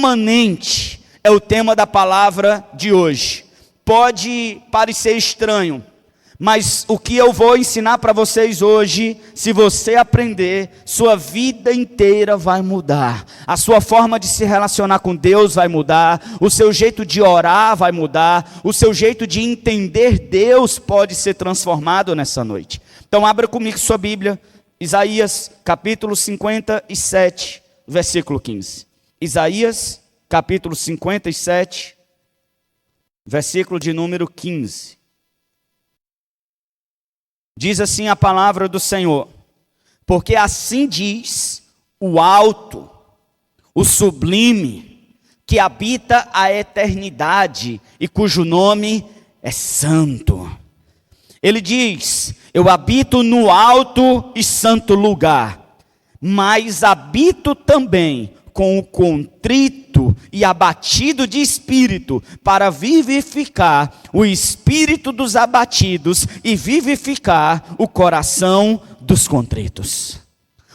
Imanente é o tema da palavra de hoje. Pode parecer estranho, mas o que eu vou ensinar para vocês hoje, se você aprender, sua vida inteira vai mudar. A sua forma de se relacionar com Deus vai mudar, o seu jeito de orar vai mudar, o seu jeito de entender Deus pode ser transformado nessa noite. Então abra comigo sua Bíblia, Isaías capítulo 57, versículo 15. Isaías capítulo 57, versículo de número 15. Diz assim a palavra do Senhor: porque assim diz o alto, o sublime, que habita a eternidade e cujo nome é santo. Ele diz: eu habito no alto e santo lugar, mas habito também com o contrito e abatido de espírito, para vivificar o espírito dos abatidos e vivificar o coração dos contritos.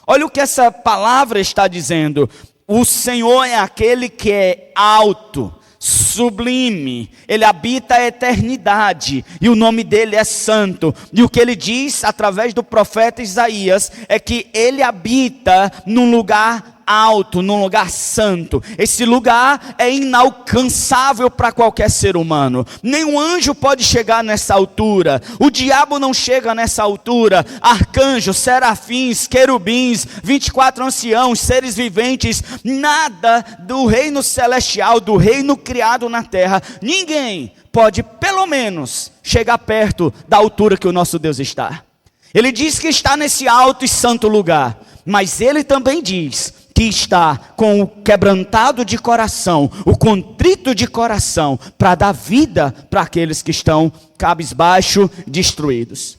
Olha o que essa palavra está dizendo. O Senhor é aquele que é alto, sublime, ele habita a eternidade e o nome dele é santo. E o que ele diz através do profeta Isaías é que ele habita num lugar alto, num lugar santo. Esse lugar é inalcançável para qualquer ser humano. Nenhum anjo pode chegar nessa altura. O diabo não chega nessa altura. Arcanjos, serafins, querubins, 24 anciãos, seres viventes, nada do reino celestial, do reino criado na terra, ninguém pode pelo menos chegar perto da altura que o nosso Deus está. Ele diz que está nesse alto e santo lugar, mas ele também diz que está com o quebrantado de coração, o contrito de coração, para dar vida para aqueles que estão cabisbaixo, destruídos.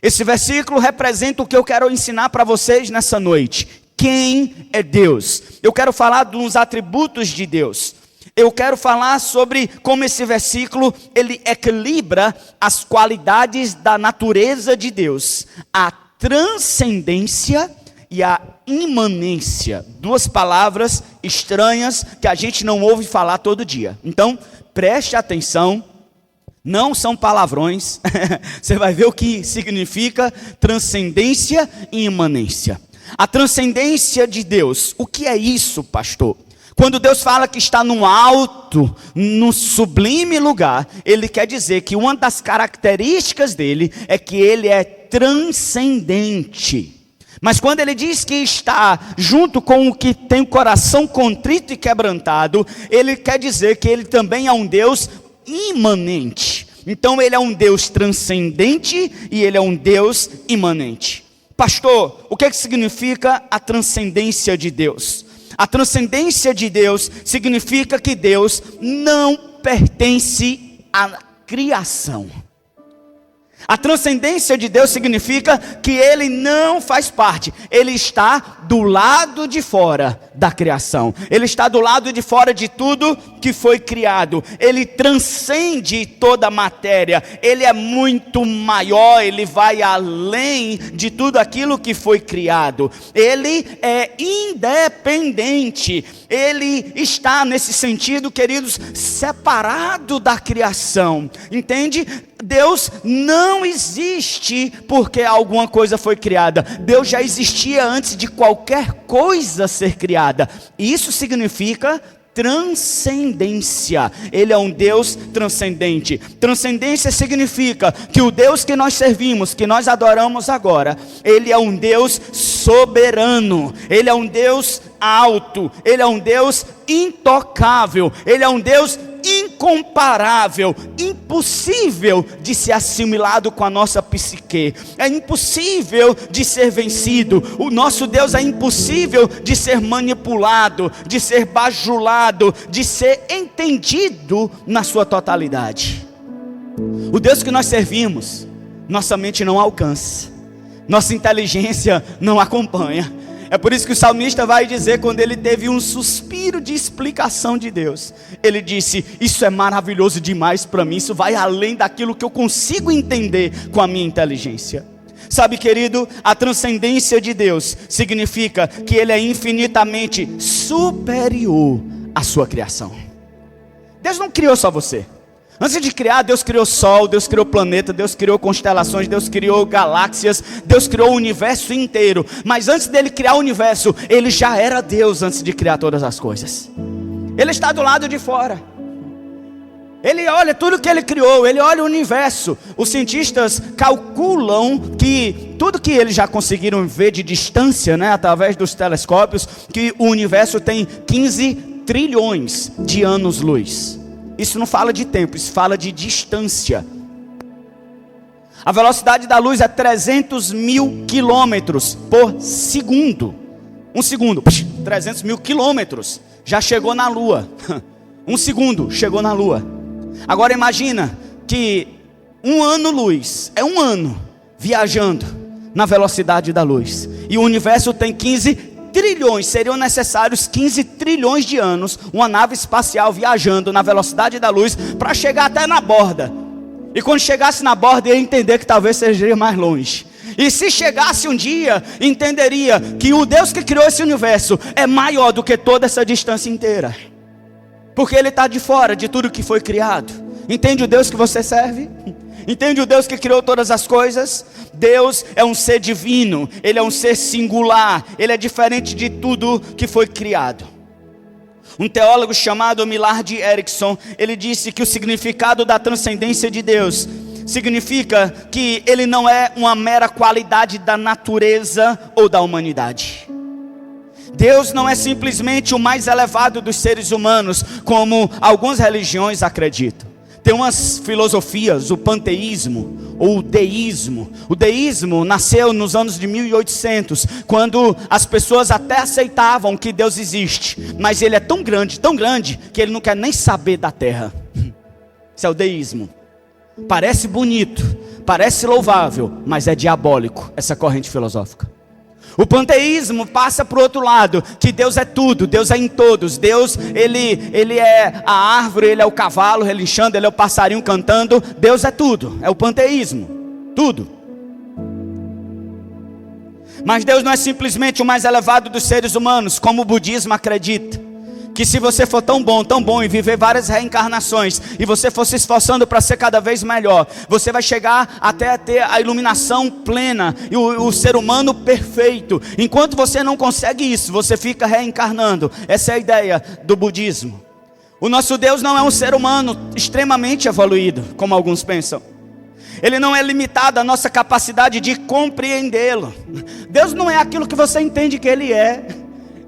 Esse versículo representa o que eu quero ensinar para vocês nessa noite. Quem é Deus? Eu quero falar dos atributos de Deus. Eu quero falar sobre como esse versículo, ele equilibra as qualidades da natureza de Deus. A transcendência e a imanência, duas palavras estranhas que a gente não ouve falar todo dia. Então, preste atenção, não são palavrões, você vai ver o que significa transcendência e imanência. A transcendência de Deus, o que é isso, pastor? Quando Deus fala que está no alto, no sublime lugar, ele quer dizer que uma das características dele é que ele é transcendente. Mas quando ele diz que está junto com o que tem o coração contrito e quebrantado, ele quer dizer que ele também é um Deus imanente. Então ele é um Deus transcendente e ele é um Deus imanente. Pastor, o que significa a transcendência de Deus? A transcendência de Deus significa que Deus não pertence à criação. A transcendência de Deus significa que ele não faz parte, ele está do lado de fora da criação, ele está do lado de fora de tudo que foi criado, ele transcende toda a matéria, ele é muito maior, ele vai além de tudo aquilo que foi criado, ele é independente, ele está nesse sentido, queridos, separado da criação, entende? Deus não existe porque alguma coisa foi criada. Deus já existia antes de qualquer coisa ser criada. Isso significa transcendência. Ele é um Deus transcendente. Transcendência significa que o Deus que nós servimos, que nós adoramos agora, ele é um Deus soberano. Ele é um Deus alto. Ele é um Deus intocável. Ele é um Deus incomparável, impossível de ser assimilado com a nossa psique, é impossível de ser vencido. O nosso Deus é impossível de ser manipulado, de ser bajulado, de ser entendido na sua totalidade. O Deus que nós servimos, nossa mente não alcança, nossa inteligência não acompanha. É por isso que o salmista vai dizer, quando ele teve um suspiro de explicação de Deus, ele disse: isso é maravilhoso demais para mim, isso vai além daquilo que eu consigo entender com a minha inteligência. Sabe, querido, a transcendência de Deus significa que ele é infinitamente superior a sua criação. Deus não criou só você. Antes de criar, Deus criou o sol, Deus criou o planeta, Deus criou constelações, Deus criou galáxias, Deus criou o universo inteiro. Mas antes dele criar o universo, ele já era Deus antes de criar todas as coisas. Ele está do lado de fora. Ele olha tudo que ele criou, ele olha o universo. Os cientistas calculam que tudo que eles já conseguiram ver de distância, né, através dos telescópios, que o universo tem 15 trilhões de anos-luz. Isso não fala de tempo, isso fala de distância. A velocidade da luz é 300 mil quilômetros por segundo. Um segundo, 300 mil quilômetros, já chegou na Lua. Um segundo, chegou na Lua. Agora imagina que um ano-luz, é um ano viajando na velocidade da luz. E o universo tem 15 trilhões, seriam necessários 15 trilhões de anos, uma nave espacial viajando na velocidade da luz, para chegar até na borda. E quando chegasse na borda, ia entender que talvez seja mais longe. E se chegasse um dia, entenderia que o Deus que criou esse universo é maior do que toda essa distância inteira. Porque Ele está de fora de tudo que foi criado. Entende o Deus que você serve? Entende o Deus que criou todas as coisas? Deus é um ser divino, Ele é um ser singular, Ele é diferente de tudo que foi criado. Um teólogo chamado Millard Erickson, ele disse que o significado da transcendência de Deus significa que Ele não é uma mera qualidade da natureza ou da humanidade. Deus não é simplesmente o mais elevado dos seres humanos, como algumas religiões acreditam. Tem umas filosofias, o panteísmo ou o deísmo. O deísmo nasceu nos anos de 1800, quando as pessoas até aceitavam que Deus existe, mas Ele é tão grande, que Ele não quer nem saber da terra. Isso é o deísmo. Parece bonito, parece louvável, mas é diabólico essa corrente filosófica. O panteísmo passa para o outro lado, que Deus é tudo, Deus é em todos. Deus, ele é a árvore, Ele é o cavalo relinchando, Ele é o passarinho cantando. Deus é tudo, é o panteísmo, tudo. Mas Deus não é simplesmente o mais elevado dos seres humanos, como o budismo acredita. Que se você for tão bom e viver várias reencarnações, e você for se esforçando para ser cada vez melhor, você vai chegar até ter a iluminação plena e o ser humano perfeito. Enquanto você não consegue isso, você fica reencarnando. Essa é a ideia do budismo. O nosso Deus não é um ser humano extremamente evoluído, como alguns pensam. Ele não é limitado à nossa capacidade de compreendê-lo. Deus não é aquilo que você entende que Ele é.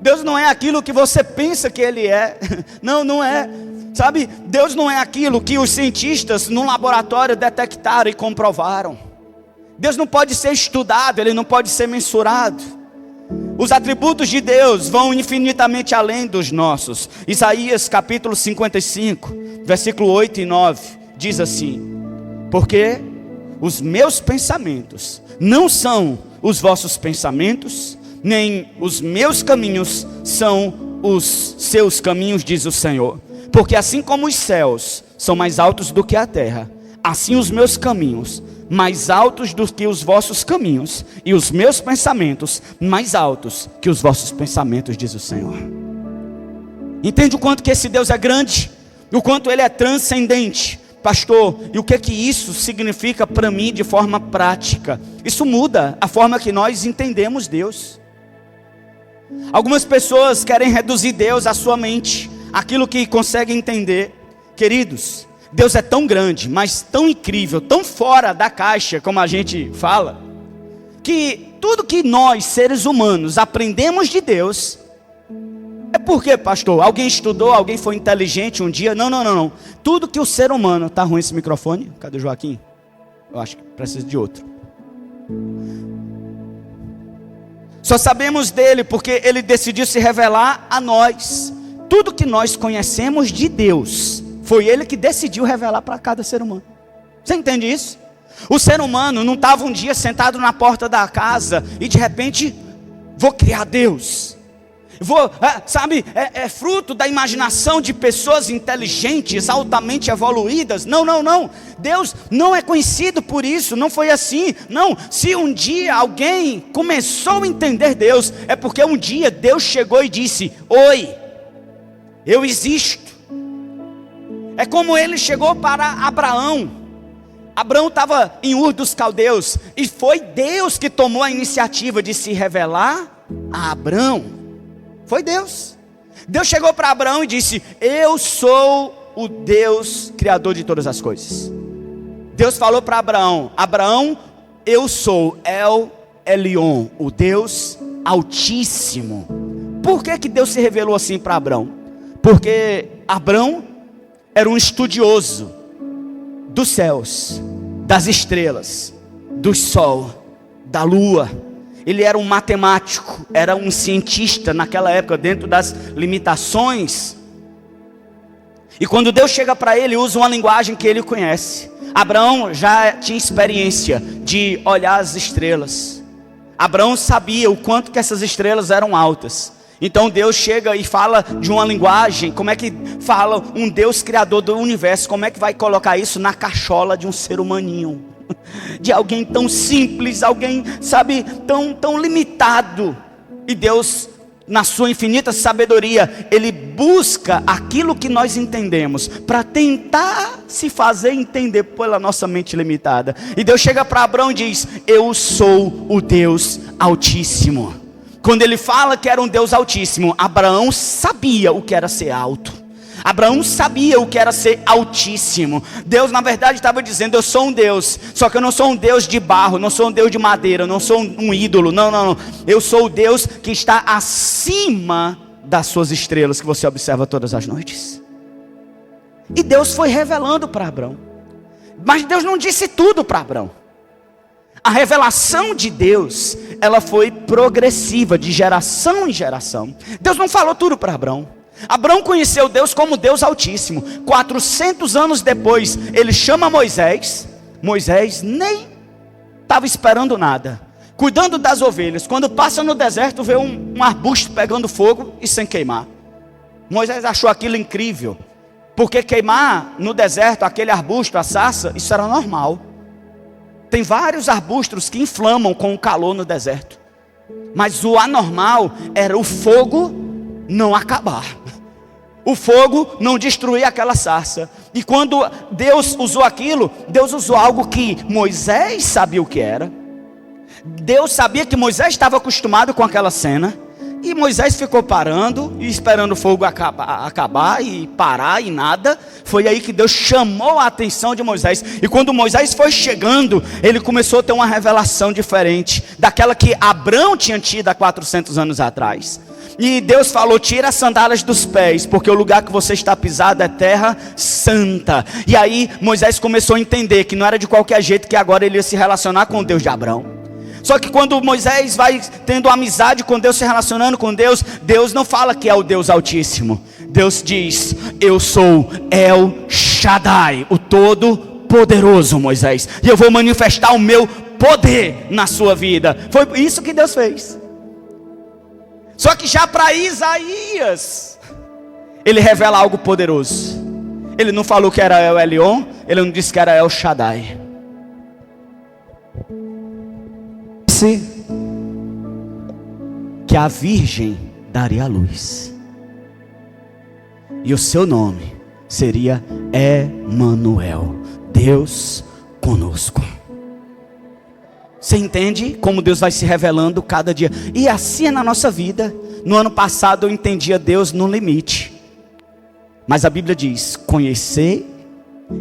Deus não é aquilo que você pensa que Ele é. Não, não é. Sabe, Deus não é aquilo que os cientistas no laboratório detectaram e comprovaram. Deus não pode ser estudado, Ele não pode ser mensurado. Os atributos de Deus vão infinitamente além dos nossos. Isaías capítulo 55, versículo 8 e 9, diz assim: porque os meus pensamentos não são os vossos pensamentos, nem os meus caminhos são os seus caminhos, diz o Senhor. Porque assim como os céus são mais altos do que a terra, assim os meus caminhos mais altos do que os vossos caminhos, e os meus pensamentos mais altos que os vossos pensamentos, diz o Senhor. Entende o quanto que esse Deus é grande? O quanto Ele é transcendente? Pastor, e o que isso significa para mim de forma prática? Isso muda a forma que nós entendemos Deus. Algumas pessoas querem reduzir Deus à sua mente, aquilo que conseguem entender. Queridos, Deus é tão grande, mas tão incrível, tão fora da caixa, como a gente fala, que tudo que nós, seres humanos, aprendemos de Deus, é porque, pastor, alguém estudou, alguém foi inteligente um dia? Não. Tudo que o ser humano... Está ruim esse microfone? Cadê o Joaquim? Eu acho que precisa de outro. Só sabemos dele porque Ele decidiu se revelar a nós. Tudo que nós conhecemos de Deus, foi Ele que decidiu revelar para cada ser humano. Você entende isso? O ser humano não estava um dia sentado na porta da casa e de repente, vou criar Deus. É fruto da imaginação de pessoas inteligentes, altamente evoluídas. Não. Deus não é conhecido por isso, não foi assim. Não, se um dia alguém começou a entender Deus, é porque um dia Deus chegou e disse: oi, eu existo. É como ele chegou para Abraão. Abraão estava em Ur dos Caldeus, e foi Deus que tomou a iniciativa de se revelar a Abraão. Foi Deus. Deus chegou para Abraão e disse: eu sou o Deus criador de todas as coisas. Deus falou para Abraão: Abraão, eu sou El Elyon, o Deus Altíssimo. Por que Deus se revelou assim para Abraão? Porque Abraão era um estudioso dos céus, das estrelas, do sol, da lua. Ele era um matemático, era um cientista naquela época, dentro das limitações. E quando Deus chega para ele, usa uma linguagem que ele conhece. Abraão já tinha experiência de olhar as estrelas. Abraão sabia o quanto que essas estrelas eram altas. Então Deus chega e fala de uma linguagem. Como é que fala um Deus criador do universo? Como é que vai colocar isso na cachola de um ser humaninho? De alguém tão simples, alguém, sabe, tão limitado. E Deus, na sua infinita sabedoria, Ele busca aquilo que nós entendemos, para tentar se fazer entender pela nossa mente limitada. E Deus chega para Abraão e diz: eu sou o Deus Altíssimo. Quando ele fala que era um Deus Altíssimo, Abraão sabia o que era ser alto. Abraão sabia o que era ser altíssimo. Deus na verdade estava dizendo: eu sou um Deus, só que eu não sou um Deus de barro, não sou um Deus de madeira, não sou um ídolo, não. Eu sou o Deus que está acima das suas estrelas, que você observa todas as noites. E Deus foi revelando para Abraão. Mas Deus não disse tudo para Abraão. A revelação de Deus, ela foi progressiva, de geração em geração. Deus não falou tudo para Abraão. Abraão conheceu Deus como Deus Altíssimo. 400 anos depois, ele chama Moisés. Moisés nem estava esperando nada, cuidando das ovelhas. Quando passa no deserto, vê um arbusto pegando fogo e sem queimar. Moisés achou aquilo incrível, porque queimar no deserto aquele arbusto, a sarça, isso era normal. Tem vários arbustos que inflamam com o calor no deserto. Mas o anormal era o fogo não acabar. O fogo não destruir aquela sarça. E quando Deus usou aquilo, Deus usou algo que Moisés sabia o que era. Deus sabia que Moisés estava acostumado com aquela cena. E Moisés ficou parando e esperando o fogo acabar e parar e nada. Foi aí que Deus chamou a atenção de Moisés. E quando Moisés foi chegando, ele começou a ter uma revelação diferente daquela que Abraão tinha tido há 400 anos atrás. E Deus falou: tira as sandálias dos pés, porque o lugar que você está pisado é terra santa. E aí Moisés começou a entender que não era de qualquer jeito que agora ele ia se relacionar com o Deus de Abraão. Só que quando Moisés vai tendo amizade com Deus, se relacionando com Deus, Deus não fala que é o Deus Altíssimo. Deus diz: eu sou El Shaddai, o Todo-Poderoso, Moisés. E eu vou manifestar o meu poder na sua vida. Foi isso que Deus fez. Só que já para Isaías, ele revela algo poderoso. Ele não falou que era El Elyon, ele não disse que era El Shaddai. Que a virgem daria a luz, e o seu nome seria Emanuel, Deus conosco. Você entende como Deus vai se revelando cada dia? E assim é na nossa vida. No ano passado eu entendia Deus no limite, mas a Bíblia diz: conhecer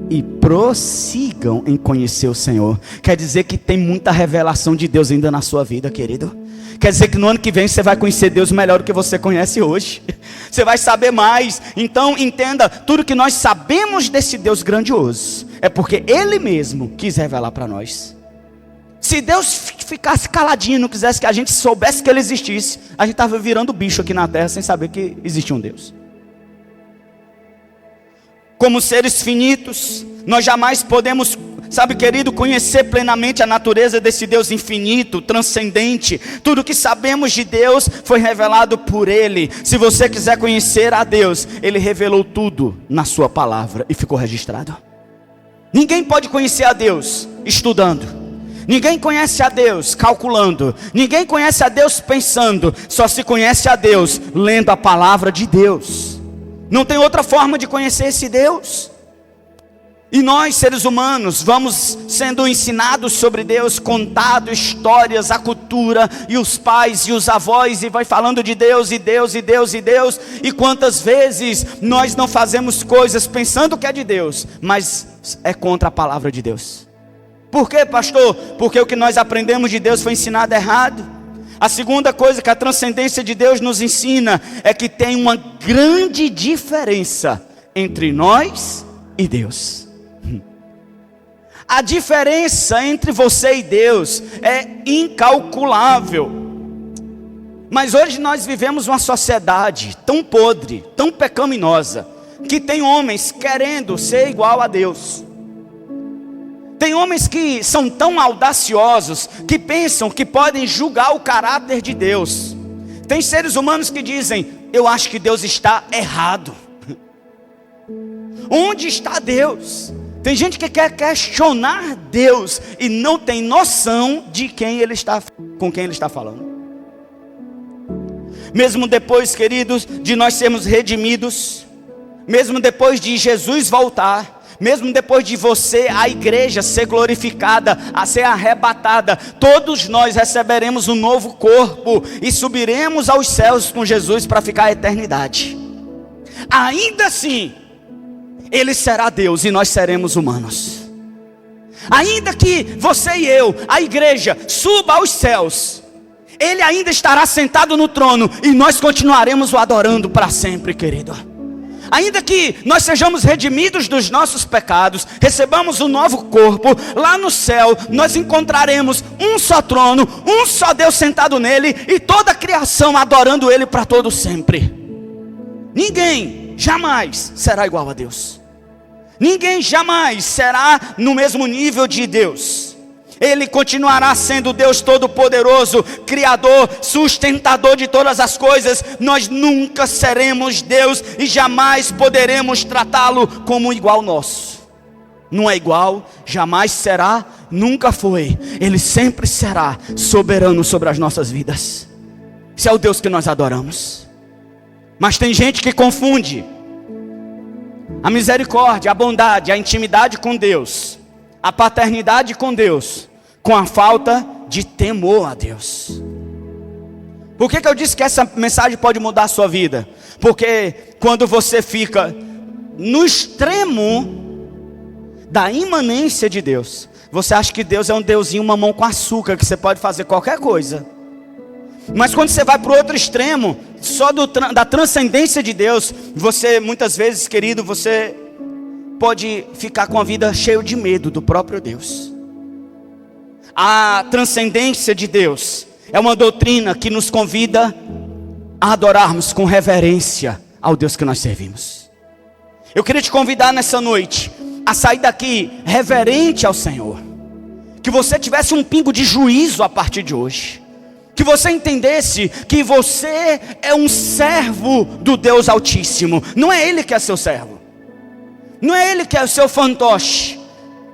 e prossigam em conhecer o Senhor. Quer dizer que tem muita revelação de Deus ainda na sua vida, querido. Quer dizer que no ano que vem você vai conhecer Deus melhor do que você conhece hoje. Você vai saber mais. Então entenda, tudo que nós sabemos desse Deus grandioso é porque Ele mesmo quis revelar para nós. Se Deus ficasse caladinho, não quisesse que a gente soubesse que Ele existisse, a gente estava virando bicho aqui na terra sem saber que existia um Deus. Como seres finitos, nós jamais podemos, sabe, querido, conhecer plenamente a natureza desse Deus infinito, transcendente. Tudo que sabemos de Deus foi revelado por Ele. Se você quiser conhecer a Deus, Ele revelou tudo na sua palavra e ficou registrado. Ninguém pode conhecer a Deus estudando. Ninguém conhece a Deus calculando. Ninguém conhece a Deus pensando. Só se conhece a Deus lendo a palavra de Deus. Não tem outra forma de conhecer esse Deus. E nós, seres humanos, vamos sendo ensinados sobre Deus, contado histórias, a cultura, e os pais e os avós, e vai falando de Deus, e Deus, e Deus, e Deus. E quantas vezes nós não fazemos coisas pensando que é de Deus, mas é contra a palavra de Deus. Por quê, pastor? Porque o que nós aprendemos de Deus foi ensinado errado. A segunda coisa que a transcendência de Deus nos ensina é que tem uma grande diferença entre nós e Deus. A diferença entre você e Deus é incalculável. Mas hoje nós vivemos uma sociedade tão podre, tão pecaminosa, que tem homens querendo ser igual a Deus. Tem homens que são tão audaciosos, que pensam que podem julgar o caráter de Deus. Tem seres humanos que dizem: eu acho que Deus está errado. Onde está Deus? Tem gente que quer questionar Deus e não tem noção de com quem ele está falando. Mesmo depois, queridos, de nós sermos redimidos, mesmo depois de Jesus voltar, mesmo depois de você, a igreja, ser glorificada, a ser arrebatada, todos nós receberemos um novo corpo e subiremos aos céus com Jesus para ficar a eternidade. Ainda assim, Ele será Deus e nós seremos humanos. Ainda que você e eu, a igreja, suba aos céus, Ele ainda estará sentado no trono e nós continuaremos o adorando para sempre, querido. Ainda que nós sejamos redimidos dos nossos pecados, recebamos um novo corpo, lá no céu nós encontraremos um só trono, um só Deus sentado nele e toda a criação adorando Ele para todo sempre. Ninguém jamais será igual a Deus. Ninguém jamais será no mesmo nível de Deus. Ele continuará sendo Deus Todo-Poderoso, Criador, sustentador de todas as coisas. Nós nunca seremos Deus e jamais poderemos tratá-lo como igual nosso. Não é igual, jamais será, nunca foi. Ele sempre será soberano sobre as nossas vidas. Esse é o Deus que nós adoramos. Mas tem gente que confunde a misericórdia, a bondade, a intimidade com Deus, a paternidade com Deus, com a falta de temor a Deus. Por que eu disse que essa mensagem pode mudar a sua vida? Porque quando você fica no extremo da imanência de Deus, você acha que Deus é um deusinho mamão com açúcar, que você pode fazer qualquer coisa. Mas quando você vai para o outro extremo, só da transcendência de Deus, você muitas vezes, querido, você pode ficar com a vida cheia de medo do próprio Deus. A transcendência de Deus é uma doutrina que nos convida a adorarmos com reverência ao Deus que nós servimos. Eu queria te convidar nessa noite a sair daqui reverente ao Senhor. Que você tivesse um pingo de juízo a partir de hoje. Que você entendesse que você é um servo do Deus Altíssimo. Não é Ele que é seu servo. Não é Ele que é o seu fantoche.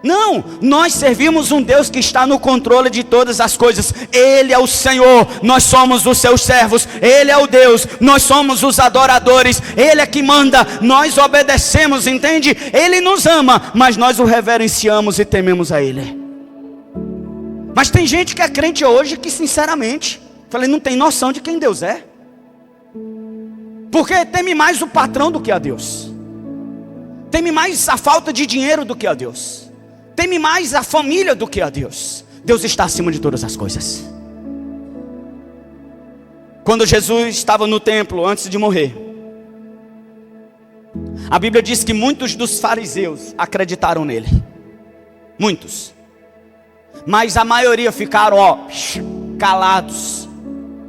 Não, nós servimos um Deus que está no controle de todas as coisas. Ele é o Senhor, nós somos os seus servos. Ele é o Deus, nós somos os adoradores. Ele é que manda, nós obedecemos, entende? Ele nos ama, mas nós o reverenciamos e tememos a Ele. Mas tem gente que é crente hoje que sinceramente, não tem noção de quem Deus é. Porque teme mais o patrão do que a Deus. Teme mais a falta de dinheiro do que a Deus. Teme mais a família do que a Deus. Deus está acima de todas as coisas. Quando Jesus estava no templo antes de morrer, a Bíblia diz que muitos dos fariseus acreditaram nele. Muitos. Mas a maioria ficaram calados.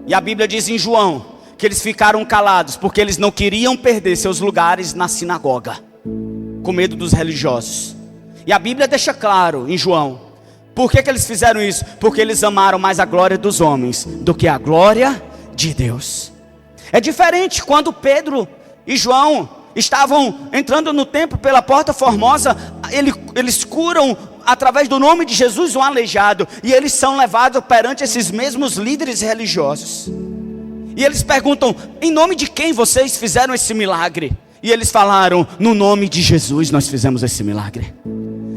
E a Bíblia diz em João que eles ficaram calados porque eles não queriam perder seus lugares na sinagoga, com medo dos religiosos. E a Bíblia deixa claro em João, por que eles fizeram isso? Porque eles amaram mais a glória dos homens do que a glória de Deus. É diferente quando Pedro e João estavam entrando no templo pela porta formosa, eles curam através do nome de Jesus um aleijado, e eles são levados perante esses mesmos líderes religiosos. E eles perguntam: em nome de quem vocês fizeram esse milagre? E eles falaram: no nome de Jesus nós fizemos esse milagre.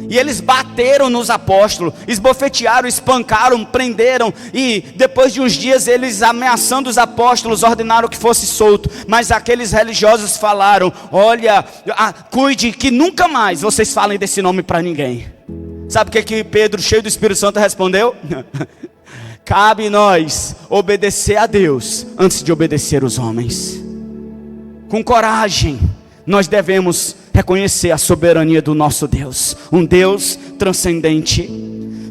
E eles bateram nos apóstolos, esbofetearam, espancaram, prenderam. E depois de uns dias eles, ameaçando os apóstolos, ordenaram que fosse solto. Mas aqueles religiosos falaram: olha, cuide que nunca mais vocês falem desse nome para ninguém. Sabe o que Pedro, cheio do Espírito Santo, respondeu? Cabe nós obedecer a Deus antes de obedecer os homens. Com coragem, nós devemos reconhecer a soberania do nosso Deus, um Deus transcendente.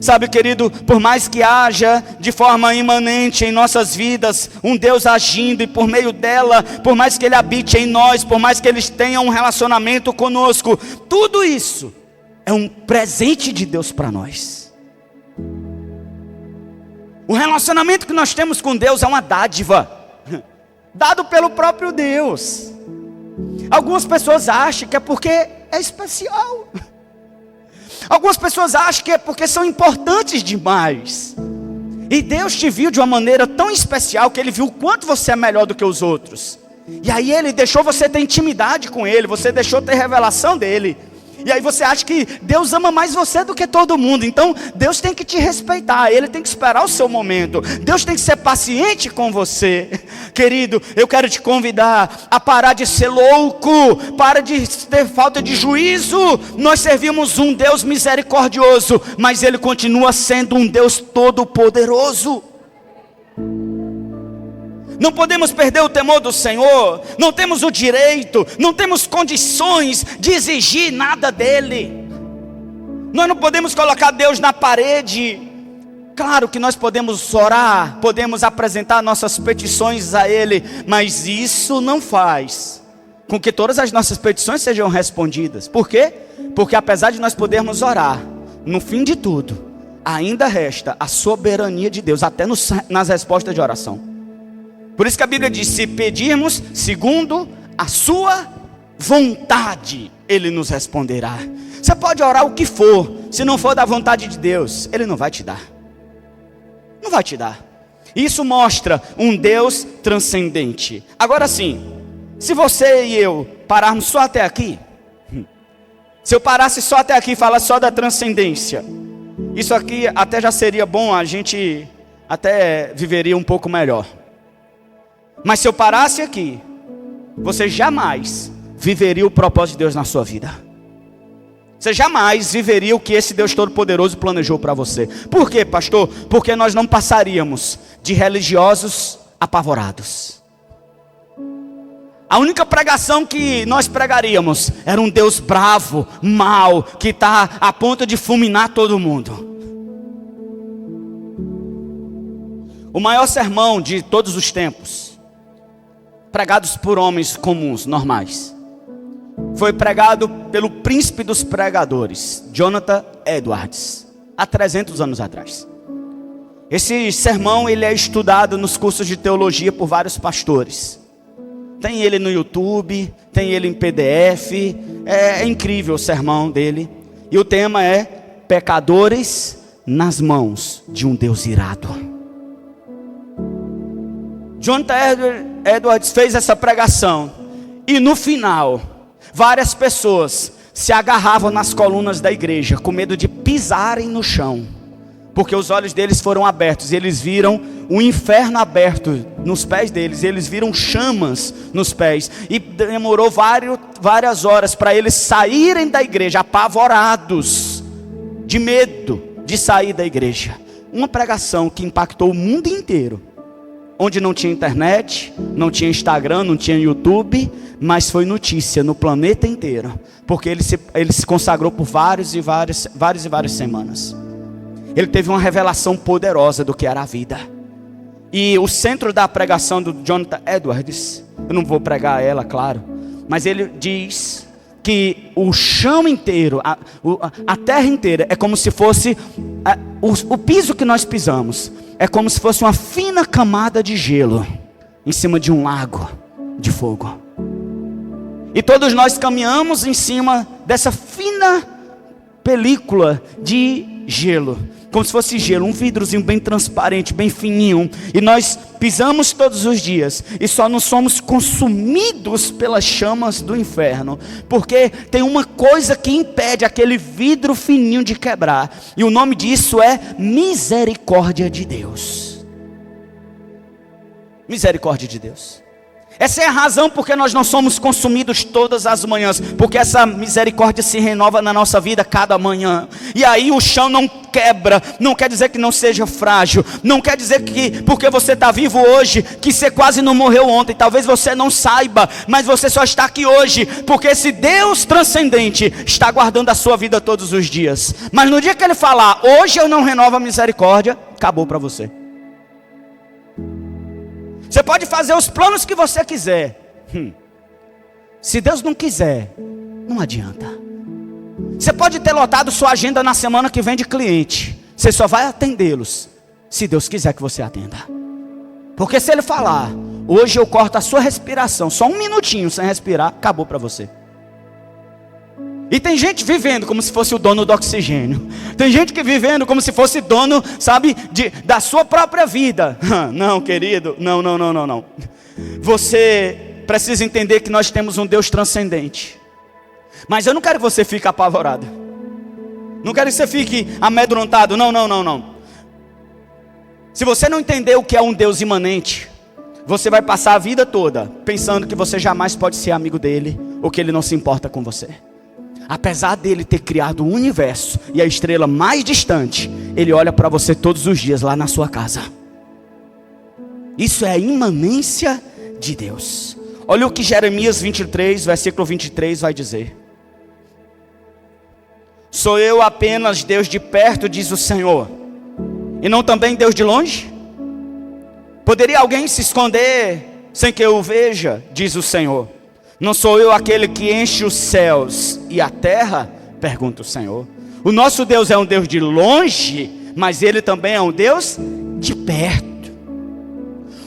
Sabe, querido, por mais que haja de forma imanente em nossas vidas um Deus agindo, e por meio dela, por mais que Ele habite em nós, por mais que eles tenham um relacionamento conosco, tudo isso é um presente de Deus para nós. O relacionamento que nós temos com Deus é uma dádiva, dado pelo próprio Deus. Algumas pessoas acham que é porque é especial. Algumas pessoas acham que é porque são importantes demais. E Deus te viu de uma maneira tão especial que Ele viu o quanto você é melhor do que os outros. E aí Ele deixou você ter intimidade com Ele, você deixou ter revelação dEle. E aí você acha que Deus ama mais você do que todo mundo. Então Deus tem que te respeitar, Ele tem que esperar o seu momento. Deus tem que ser paciente com você. Querido, eu quero te convidar a parar de ser louco, para de ter falta de juízo. Nós servimos um Deus misericordioso, mas Ele continua sendo um Deus todo-poderoso. Não podemos perder o temor do Senhor. Não temos o direito, não temos condições de exigir nada dEle. Nós não podemos colocar Deus na parede. Claro que nós podemos orar, podemos apresentar nossas petições a Ele, mas isso não faz com que todas as nossas petições sejam respondidas. Por quê? Porque apesar de nós podermos orar, no fim de tudo, ainda resta a soberania de Deus, até nas respostas de oração. Por isso que a Bíblia diz: se pedirmos segundo a sua vontade, Ele nos responderá. Você pode orar o que for, se não for da vontade de Deus, Ele não vai te dar. Não vai te dar. Isso mostra um Deus transcendente. Agora sim, se você e eu pararmos só até aqui, se eu parasse só até aqui e falar só da transcendência, isso aqui até já seria bom, a gente até viveria um pouco melhor. Mas se eu parasse aqui, você jamais viveria o propósito de Deus na sua vida. Você jamais viveria o que esse Deus Todo-Poderoso planejou para você. Por quê, pastor? Porque nós não passaríamos de religiosos apavorados. A única pregação que nós pregaríamos era um Deus bravo, mau, que está a ponto de fulminar todo mundo. O maior sermão de todos os tempos, pregados por homens comuns, normais, foi pregado pelo príncipe dos pregadores, Jonathan Edwards, há 300 anos atrás. Esse sermão ele é estudado nos cursos de teologia por vários pastores. Tem ele no YouTube, tem ele em PDF, é incrível o sermão dele. E o tema é: pecadores nas mãos de um Deus irado. Jonathan Edwards fez essa pregação, e no final, várias pessoas se agarravam nas colunas da igreja, com medo de pisarem no chão, porque os olhos deles foram abertos, e eles viram o inferno aberto nos pés deles, eles viram chamas nos pés, e demorou várias horas para eles saírem da igreja, apavorados, de medo de sair da igreja. Uma pregação que impactou o mundo inteiro, onde não tinha internet, não tinha Instagram, não tinha YouTube, mas foi notícia no planeta inteiro, porque ele se consagrou por várias e várias semanas. Ele teve uma revelação poderosa do que era a vida. E o centro da pregação do Jonathan Edwards, eu não vou pregar ela, claro, mas ele diz que o chão inteiro, a terra inteira, é como se fosse o piso que nós pisamos, é como se fosse uma fina camada de gelo em cima de um lago de fogo. E todos nós caminhamos em cima dessa fina película de gelo, como se fosse gelo, um vidrozinho bem transparente, bem fininho, e nós pisamos todos os dias, e só não somos consumidos pelas chamas do inferno, porque tem uma coisa que impede aquele vidro fininho de quebrar, e o nome disso é misericórdia de Deus. Misericórdia de Deus. Essa é a razão porque nós não somos consumidos todas as manhãs, porque essa misericórdia se renova na nossa vida cada manhã, e aí o chão não quebra. Não quer dizer que não seja frágil, não quer dizer que porque você está vivo hoje, que você quase não morreu ontem. Talvez você não saiba, mas você só está aqui hoje, porque esse Deus transcendente está guardando a sua vida todos os dias. Mas no dia que Ele falar, hoje eu não renovo a misericórdia, acabou para você. Você pode fazer os planos que você quiser. Se Deus não quiser, não adianta. Você pode ter lotado sua agenda na semana que vem de cliente. Você só vai atendê-los se Deus quiser que você atenda. Porque se Ele falar, hoje eu corto a sua respiração, só um minutinho sem respirar, acabou para você. E tem gente vivendo como se fosse o dono do oxigênio. Tem gente que vivendo como se fosse dono, sabe, da sua própria vida. Não, querido, não. Você precisa entender que nós temos um Deus transcendente. Mas eu não quero que você fique apavorado. Não quero que você fique amedrontado. Não. Se você não entender o que é um Deus imanente, você vai passar a vida toda pensando que você jamais pode ser amigo dele, ou que ele não se importa com você. Apesar dele ter criado o universo e a estrela mais distante, ele olha para você todos os dias lá na sua casa. Isso é a imanência de Deus. Olha o que Jeremias 23, versículo 23 vai dizer. Sou eu apenas Deus de perto, diz o Senhor, e não também Deus de longe? Poderia alguém se esconder sem que eu o veja, diz o Senhor. Não sou eu aquele que enche os céus e a terra? Pergunta o Senhor. O nosso Deus é um Deus de longe, mas Ele também é um Deus de perto.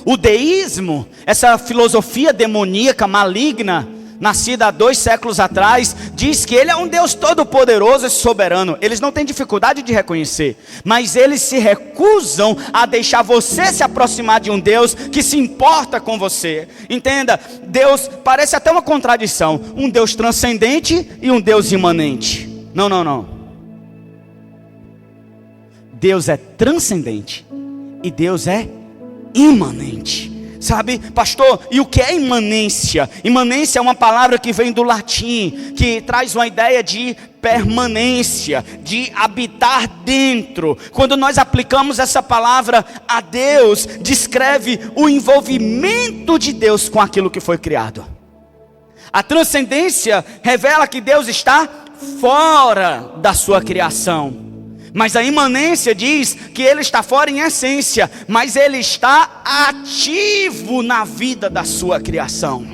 O deísmo, essa filosofia demoníaca, maligna, nascida há 2 séculos atrás, diz que Ele é um Deus todo-poderoso e soberano. Eles não têm dificuldade de reconhecer, mas eles se recusam a deixar você se aproximar de um Deus que se importa com você. Entenda, Deus parece até uma contradição, um Deus transcendente e um Deus imanente. Não. Deus é transcendente e Deus é imanente. Sabe, pastor, e o que é imanência? Imanência é uma palavra que vem do latim, que traz uma ideia de permanência, de habitar dentro. Quando nós aplicamos essa palavra a Deus, descreve o envolvimento de Deus com aquilo que foi criado. A transcendência revela que Deus está fora da sua criação. Mas a imanência diz que Ele está fora em essência, mas Ele está ativo na vida da sua criação.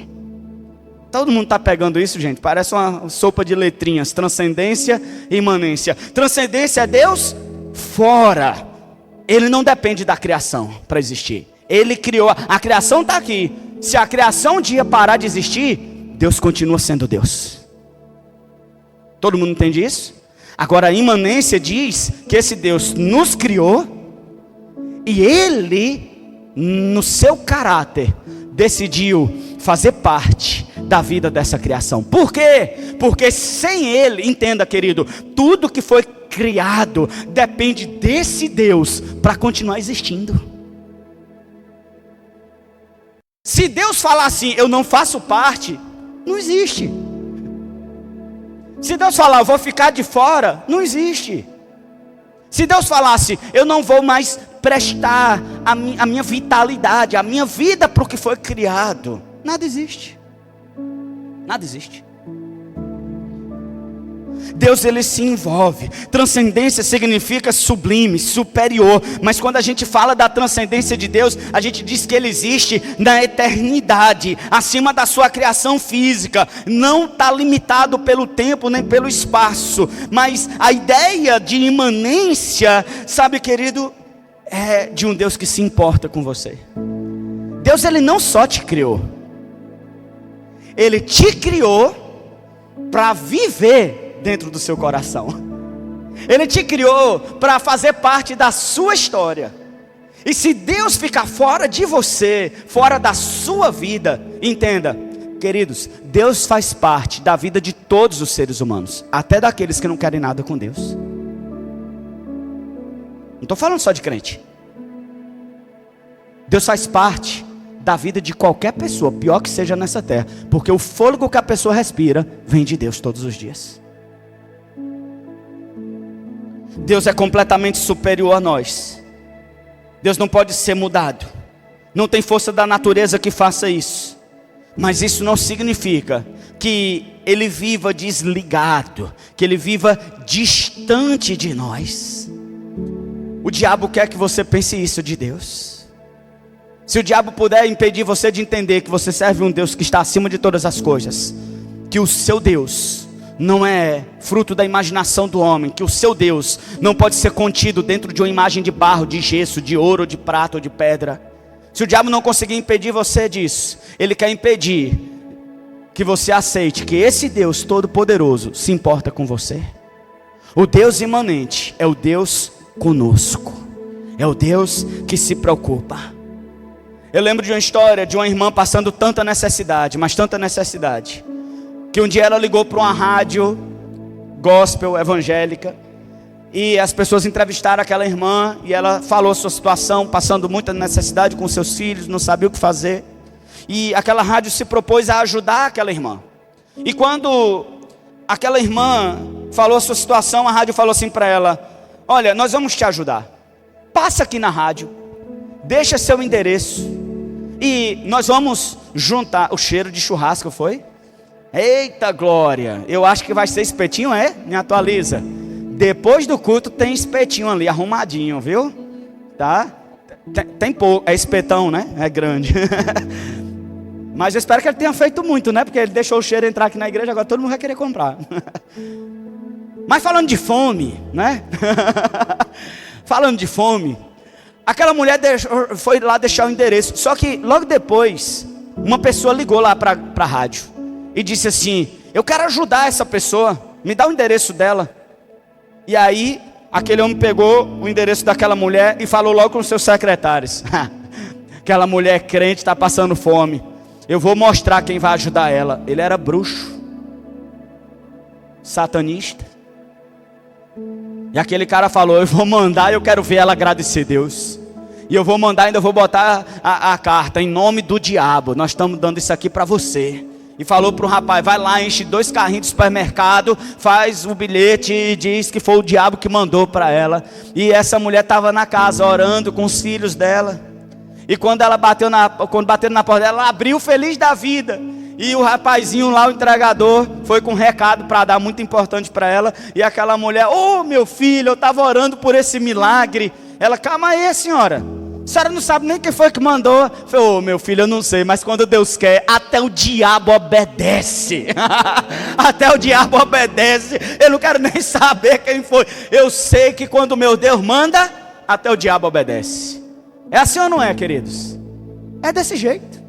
Todo mundo está pegando isso, gente? Parece uma sopa de letrinhas. Transcendência e imanência. Transcendência é Deus fora. Ele não depende da criação para existir. Ele criou, a criação está aqui. Se a criação um dia parar de existir, Deus continua sendo Deus. Todo mundo entende isso? Agora a imanência diz que esse Deus nos criou e Ele, no seu caráter, decidiu fazer parte da vida dessa criação. Por quê? Porque sem Ele, entenda, querido, tudo que foi criado depende desse Deus para continuar existindo. Se Deus falar assim, eu não faço parte, não existe. Se Deus falar, eu vou ficar de fora, não existe. Se Deus falasse, eu não vou mais prestar a minha vitalidade, a minha vida para o que foi criado, nada existe. Nada existe. Deus, Ele se envolve. Transcendência significa sublime, superior. Mas quando a gente fala da transcendência de Deus, a gente diz que Ele existe na eternidade, acima da sua criação física. Não está limitado pelo tempo nem pelo espaço. Mas a ideia de imanência, sabe, querido, é de um Deus que se importa com você. Deus, Ele não só te criou, Ele te criou para viver dentro do seu coração. Ele te criou para fazer parte da sua história. E se Deus ficar fora de você, fora da sua vida, entenda, queridos, Deus faz parte da vida de todos os seres humanos, até daqueles que não querem nada com Deus. Não estou falando só de crente. Deus faz parte da vida de qualquer pessoa, pior que seja nessa terra, porque o fôlego que a pessoa respira vem de Deus todos os dias. Deus é completamente superior a nós. Deus não pode ser mudado. Não tem força da natureza que faça isso. Mas isso não significa que Ele viva desligado, que Ele viva distante de nós. O diabo quer que você pense isso de Deus. Se o diabo puder impedir você de entender que você serve um Deus que está acima de todas as coisas, que o seu Deus não é fruto da imaginação do homem, que o seu Deus não pode ser contido dentro de uma imagem de barro, de gesso, de ouro, de prata ou de pedra. Se o diabo não conseguir impedir você disso, ele quer impedir que você aceite que esse Deus todo-poderoso se importa com você. O Deus imanente é o Deus conosco, é o Deus que se preocupa. Eu lembro de uma história de uma irmã passando tanta necessidade, mas tanta necessidade, que um dia ela ligou para uma rádio gospel evangélica, e as pessoas entrevistaram aquela irmã, e ela falou a sua situação, passando muita necessidade com seus filhos, não sabia o que fazer, e aquela rádio se propôs a ajudar aquela irmã. E quando aquela irmã falou a sua situação, a rádio falou assim para ela: olha, nós vamos te ajudar, passa aqui na rádio, deixa seu endereço, e nós vamos juntar. O cheiro de churrasco foi? Eita glória, eu acho que vai ser espetinho, me atualiza. Depois do culto tem espetinho ali, arrumadinho, viu? Tá? Tem pouco, é espetão, né? É grande. Mas eu espero que ele tenha feito muito, né? Porque ele deixou o cheiro entrar aqui na igreja, agora todo mundo vai querer comprar. Mas falando de fome, né? Falando de fome, aquela mulher foi lá deixar o endereço. Só que logo depois, uma pessoa ligou lá para a rádio e disse assim: eu quero ajudar essa pessoa, me dá o endereço dela. E aí, aquele homem pegou o endereço daquela mulher e falou logo com os seus secretários: aquela mulher crente está passando fome, eu vou mostrar quem vai ajudar ela. Ele era bruxo, satanista. E aquele cara falou: eu vou mandar, eu quero ver ela agradecer a Deus. E eu vou mandar, ainda vou botar a carta: em nome do diabo, nós estamos dando isso aqui para você. E falou para o rapaz: vai lá, enche 2 carrinhos de supermercado, faz o bilhete e diz que foi o diabo que mandou para ela. E essa mulher estava na casa orando com os filhos dela. E quando bateram na porta dela, ela abriu feliz da vida. E o rapazinho lá, o entregador, foi com um recado para dar, muito importante para ela. E aquela mulher: ô meu filho, eu estava orando por esse milagre. Ela: calma aí, senhora, a senhora não sabe nem quem foi que mandou. Falei: ô meu filho, eu não sei, mas quando Deus quer, até o diabo obedece. Até o diabo obedece. Eu não quero nem saber quem foi. Eu sei que quando o meu Deus manda, até o diabo obedece. É assim ou não é, queridos? É desse jeito.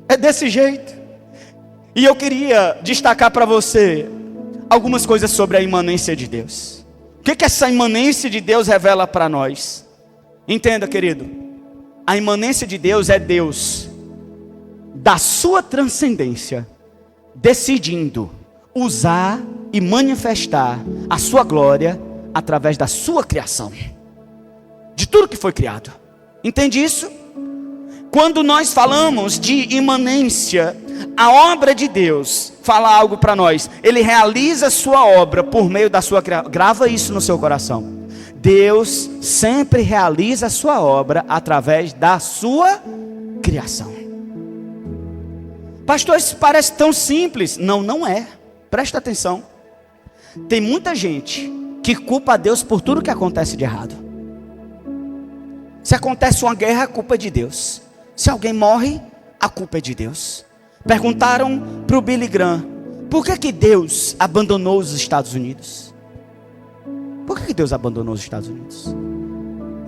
É desse jeito. E eu queria destacar para você algumas coisas sobre a imanência de Deus. O que essa imanência de Deus revela para nós? Entenda, querido, a imanência de Deus é Deus, da sua transcendência, decidindo usar e manifestar a sua glória através da sua criação, de tudo que foi criado. Entende isso? Quando nós falamos de imanência, a obra de Deus fala algo para nós. Ele realiza a sua obra por meio da sua criação. Grava isso no seu coração. Deus sempre realiza a sua obra através da sua criação. Pastor, isso parece tão simples. Não, não é. Presta atenção. Tem muita gente que culpa a Deus por tudo que acontece de errado. Se acontece uma guerra, a culpa é de Deus. Se alguém morre, a culpa é de Deus. Perguntaram para o Billy Graham: por que Deus abandonou os Estados Unidos? Por que Deus abandonou os Estados Unidos?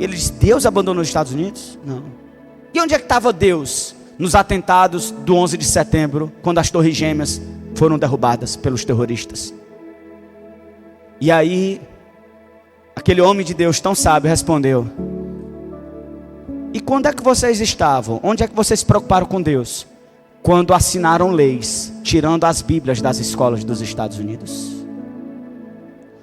Ele disse: Deus abandonou os Estados Unidos? Não. E onde é que estava Deus nos atentados do 11 de setembro, quando as torres gêmeas foram derrubadas pelos terroristas? E aí Aquele homem de Deus tão sábio respondeu: e quando é que vocês estavam? Onde é que vocês se preocuparam com Deus? Quando assinaram leis, tirando as Bíblias das escolas dos Estados Unidos.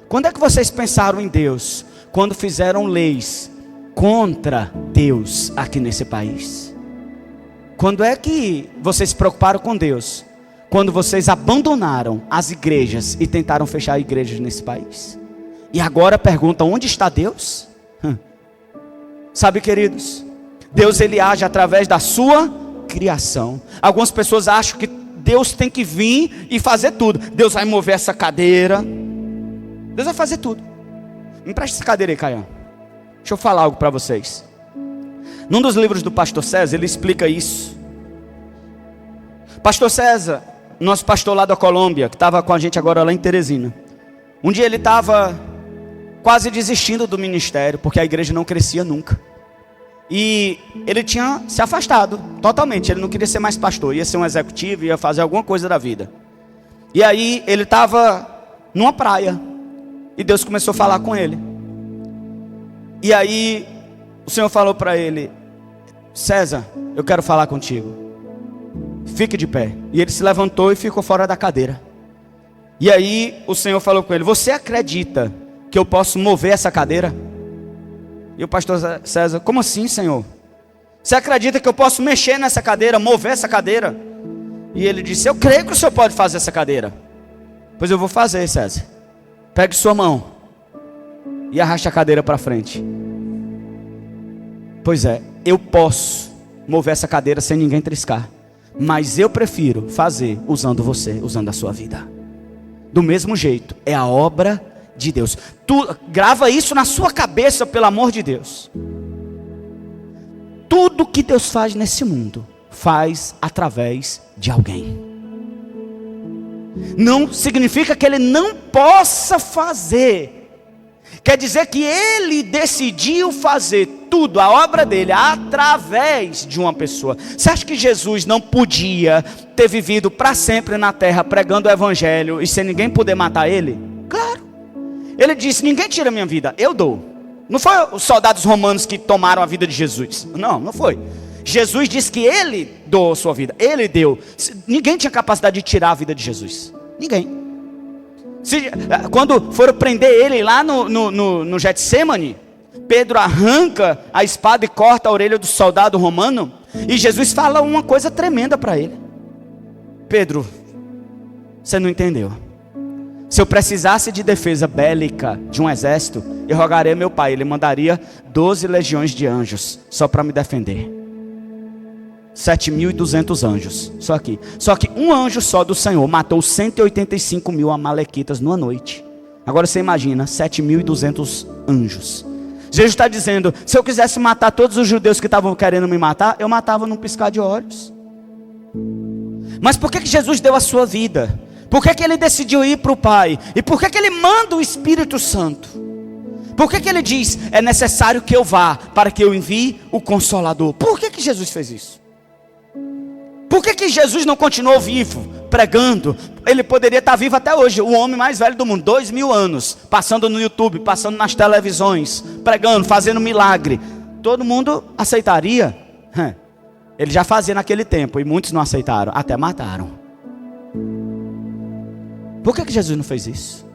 Quando é que vocês pensaram em Deus? Quando fizeram leis contra Deus aqui nesse país. Quando é que vocês se preocuparam com Deus? Quando vocês abandonaram as igrejas e tentaram fechar igrejas nesse país. E agora perguntam: onde está Deus? Sabe, queridos, Deus ele age através da sua criação. Algumas pessoas acham que Deus tem que vir e fazer tudo. Deus vai mover essa cadeira, Deus vai fazer tudo. Me empresta essa cadeira aí, Caian. Deixa eu falar algo para vocês. Num dos livros do pastor César, ele explica isso. Pastor César, nosso pastor lá da Colômbia, que estava com a gente agora lá em Teresina. Um dia ele estava quase desistindo do ministério, porque a igreja não crescia nunca. E ele tinha se afastado totalmente. Ele não queria ser mais pastor, ia ser um executivo, ia fazer alguma coisa da vida. E aí ele estava numa praia, e Deus começou a falar com ele. E aí o Senhor falou para ele: César, eu quero falar contigo, fique de pé. E ele se levantou e ficou fora da cadeira. E aí o Senhor falou com ele: você acredita que eu posso mover essa cadeira? E o pastor César: como assim, Senhor? Você acredita que eu posso mexer nessa cadeira, mover essa cadeira? E ele disse: eu creio que o Senhor pode fazer essa cadeira. Pois eu vou fazer, César. Pegue sua mão e arraste a cadeira para frente. Pois é, eu posso mover essa cadeira sem ninguém triscar, mas eu prefiro fazer usando você, usando a sua vida. Do mesmo jeito, é a obra de Deus. Grava isso na sua cabeça, pelo amor de Deus. Tudo que Deus faz nesse mundo, faz através de alguém. Não significa que Ele não possa fazer. Quer dizer que Ele decidiu fazer tudo, a obra dele, através de uma pessoa. Você acha que Jesus não podia ter vivido para sempre na terra pregando o evangelho e sem ninguém poder matar Ele? Claro. Ele disse: ninguém tira a minha vida, eu dou. Não foi os soldados romanos que tomaram a vida de Jesus. Não foi. Jesus disse que Ele doou a sua vida, Ele deu. Ninguém tinha capacidade de tirar a vida de Jesus. Ninguém. Quando foram prender Ele lá no Getsemane, Pedro arranca a espada e corta a orelha do soldado romano. E Jesus fala uma coisa tremenda para ele: Pedro, você não entendeu. Se eu precisasse de defesa bélica de um exército, eu rogaria a meu pai, ele mandaria 12 legiões de anjos só para me defender. 7.200 anjos, só que um anjo só do Senhor matou 185.000 amalequitas numa noite. Agora você imagina, 7.200 anjos. Jesus está dizendo: se eu quisesse matar todos os judeus que estavam querendo me matar, eu matava num piscar de olhos. Mas por que Jesus deu a sua vida? Por que Ele decidiu ir para o Pai? E por que Ele manda o Espírito Santo? Por que Ele diz: é necessário que eu vá para que eu envie o Consolador? Por que Jesus fez isso? Por que Jesus não continuou vivo, pregando? Ele poderia estar vivo até hoje, o homem mais velho do mundo, 2000 anos, passando no YouTube, passando nas televisões, pregando, fazendo milagre. Todo mundo aceitaria? Ele já fazia naquele tempo, e muitos não aceitaram, até mataram. Por que Jesus não fez isso?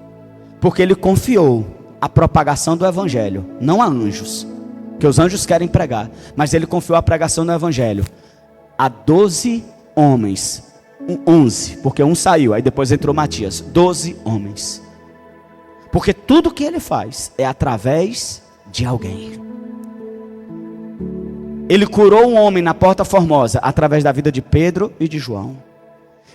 Porque Ele confiou a propagação do Evangelho, não a anjos, que os anjos querem pregar, mas Ele confiou a pregação do Evangelho a 12 homens, 11, porque um saiu, aí depois entrou Matias, 12 homens, porque tudo que Ele faz é através de alguém. Ele curou um homem na Porta Formosa, através da vida de Pedro e de João.